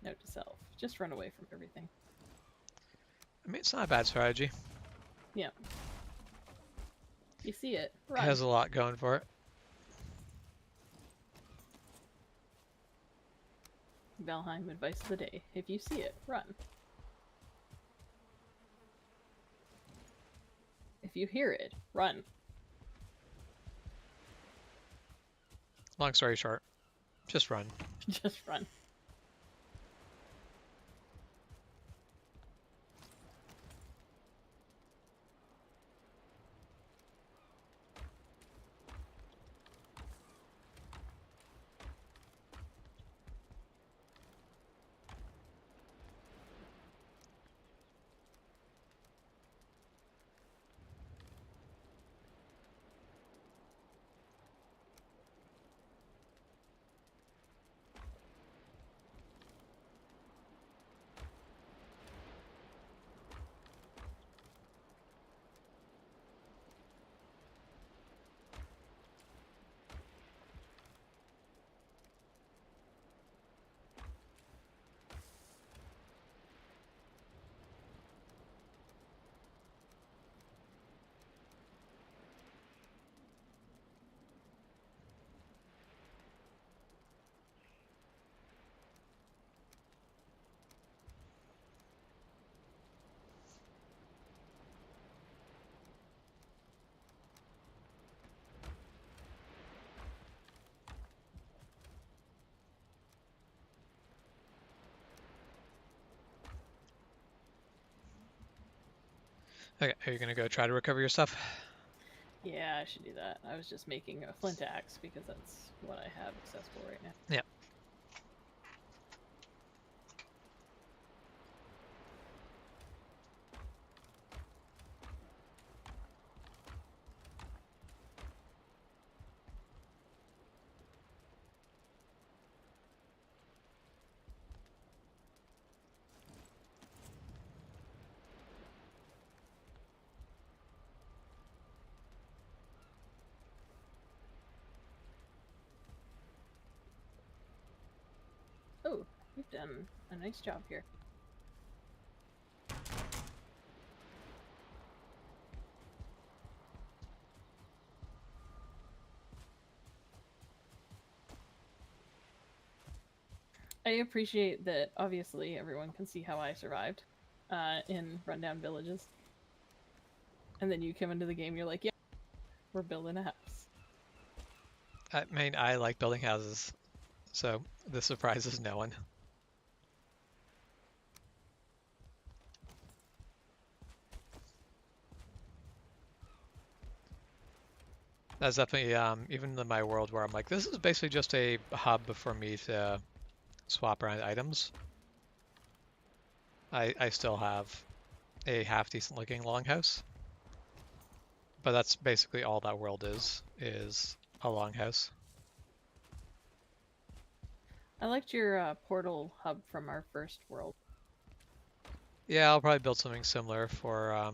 Note to self: just run away from everything. I mean, it's not a bad strategy. Yeah. You see it, It run. has a lot going for it. Valheim advice of the day: if you see it, run. If you hear it, run. Long story short, just run. Just run. Okay, are you gonna go try to recover your stuff? Yeah, I should do that. I was just making a flint axe because that's what I have accessible right now. Yeah. Oh, you've done a nice job here. I appreciate that obviously everyone can see how I survived in rundown villages. And then you come into the game, you're like, yeah, we're building a house. I mean, I like building houses, so this surprises no one. That's definitely even in my world where I'm like, this is basically just a hub for me to swap around items. I still have a half decent looking longhouse, but that's basically all that world is a longhouse. I liked your portal hub from our first world. Yeah, I'll probably build something similar for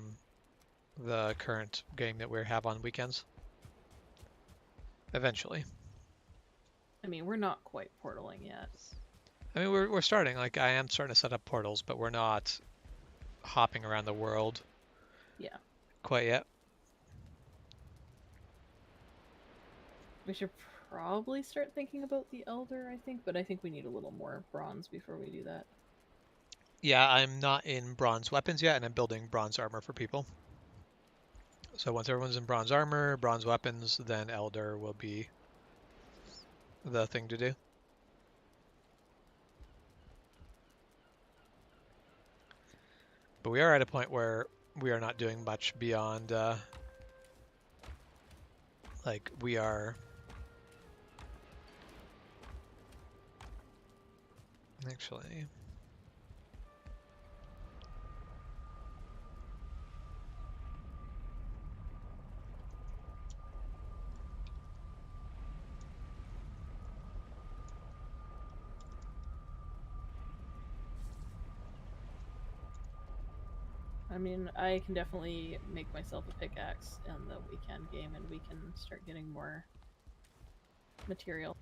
the current game that we have on weekends. Eventually. I mean, we're not quite portaling yet. I mean, we're starting. Like, I am starting to set up portals, but we're not hopping around the world Yeah. quite yet. We should probably start thinking about the Elder, I think, but I think we need a little more bronze before we do that. Yeah, I'm not in bronze weapons yet, and I'm building bronze armor for people. So once everyone's in bronze armor, bronze weapons, then Elder will be the thing to do. But we are at a point where we are not doing much beyond, like, we are... Actually... I mean, I can definitely make myself a pickaxe in the weekend game and we can start getting more material.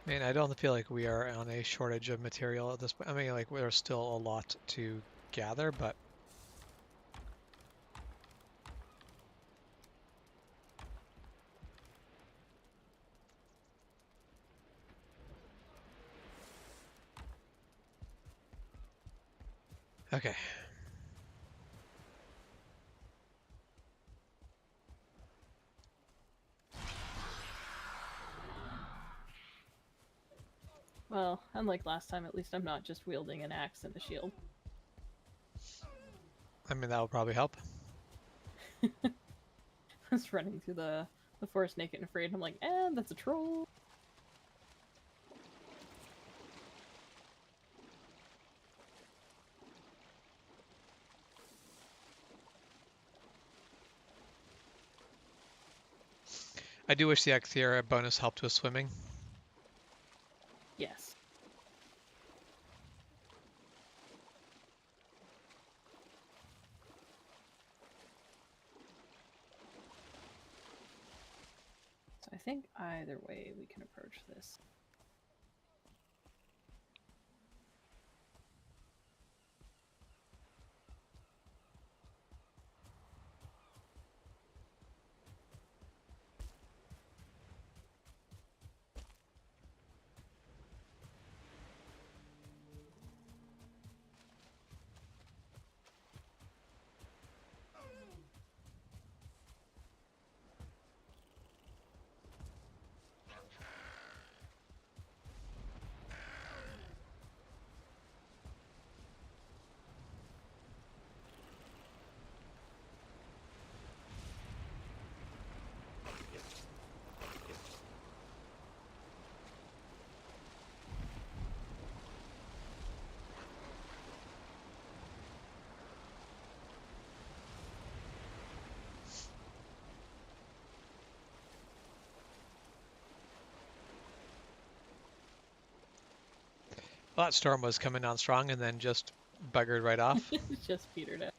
I mean, I don't feel like we are on a shortage of material at this point. I mean, like, there's still a lot to gather, but... Okay. Well, unlike last time, at least I'm not just wielding an axe and a shield. I mean, that will probably help. I was running through the forest naked and afraid, and I'm like, that's a troll. I do wish the Xthera bonus helped with swimming. Yes. So I think either way we can approach this. Well, that storm was coming on strong and then just buggered right off. Just petered out.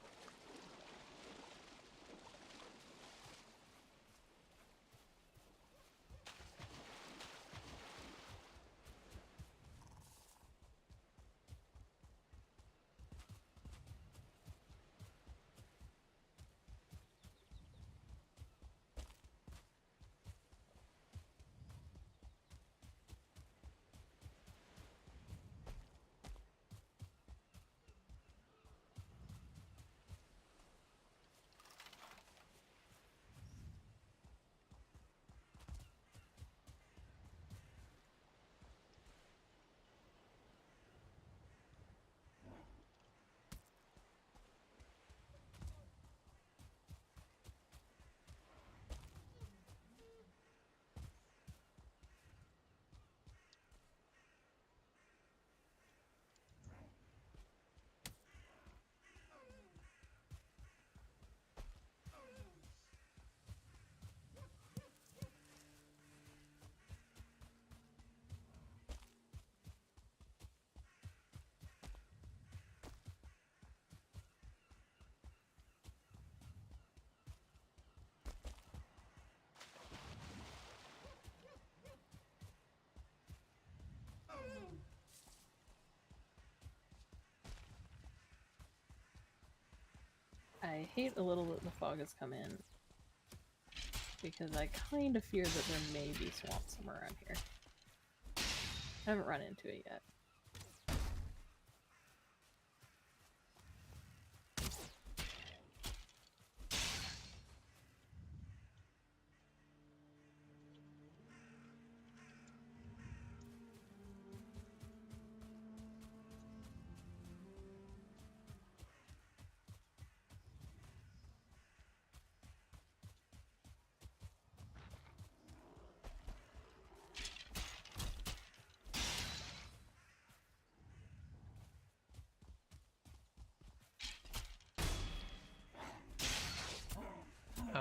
I hate a little that the fog has come in, because I kind of fear that there may be swamp somewhere around here. I haven't run into it yet.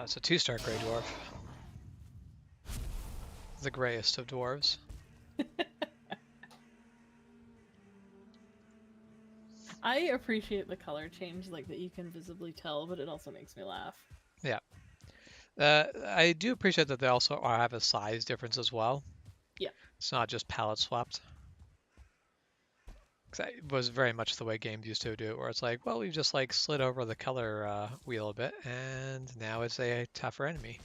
It's a 2-star gray dwarf. The grayest of dwarves. I appreciate the color change, like that you can visibly tell, but it also makes me laugh. Yeah. I do appreciate that they also have a size difference as well. Yeah. It's not just palette swapped. 'Cause it was very much the way games used to do it, where it's like, well, we just like slid over the color wheel a bit, and now it's a tougher enemy.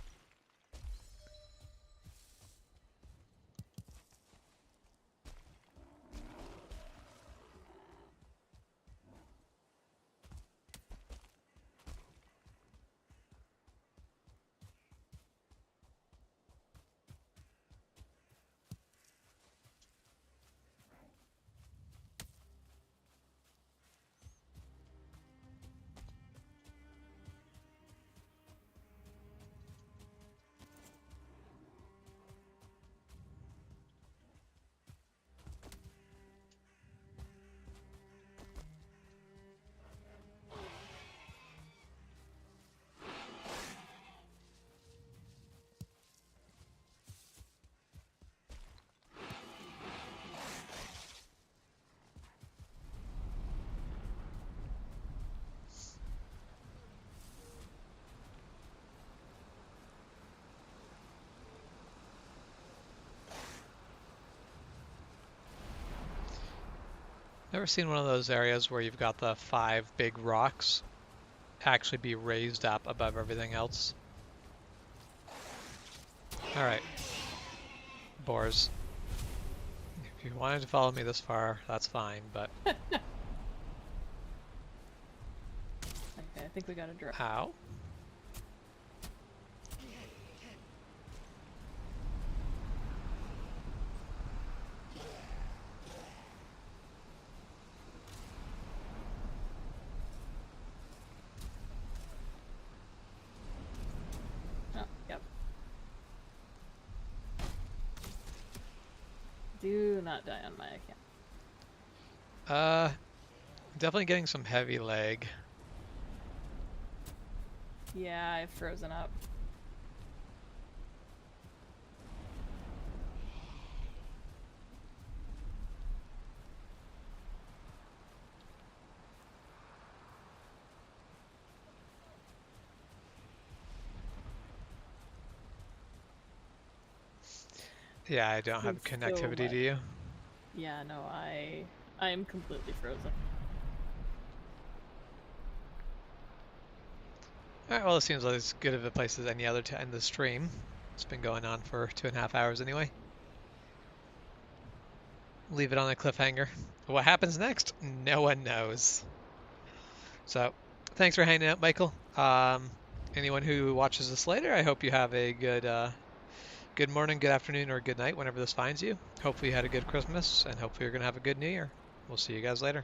Ever seen one of those areas where you've got the 5 big rocks actually be raised up above everything else? Alright, boars. If you wanted to follow me this far, that's fine, but... Okay, I think we got a drop. Ow. Oh, yep. Do not die on my account. Definitely getting some heavy leg. Yeah, I've frozen up. Yeah, I don't have There's so connectivity to much. you. Yeah, no, I am completely frozen. All right, well, it seems like as good of a place as any other to end the stream. It's been going on for 2.5 hours anyway. Leave it on a cliffhanger. What happens next? No one knows. So, thanks for hanging out, Michael. Anyone who watches this later, I hope you have a good morning, good afternoon, or good night whenever this finds you. Hopefully you had a good Christmas, and hopefully you're gonna have a good New Year. We'll see you guys later.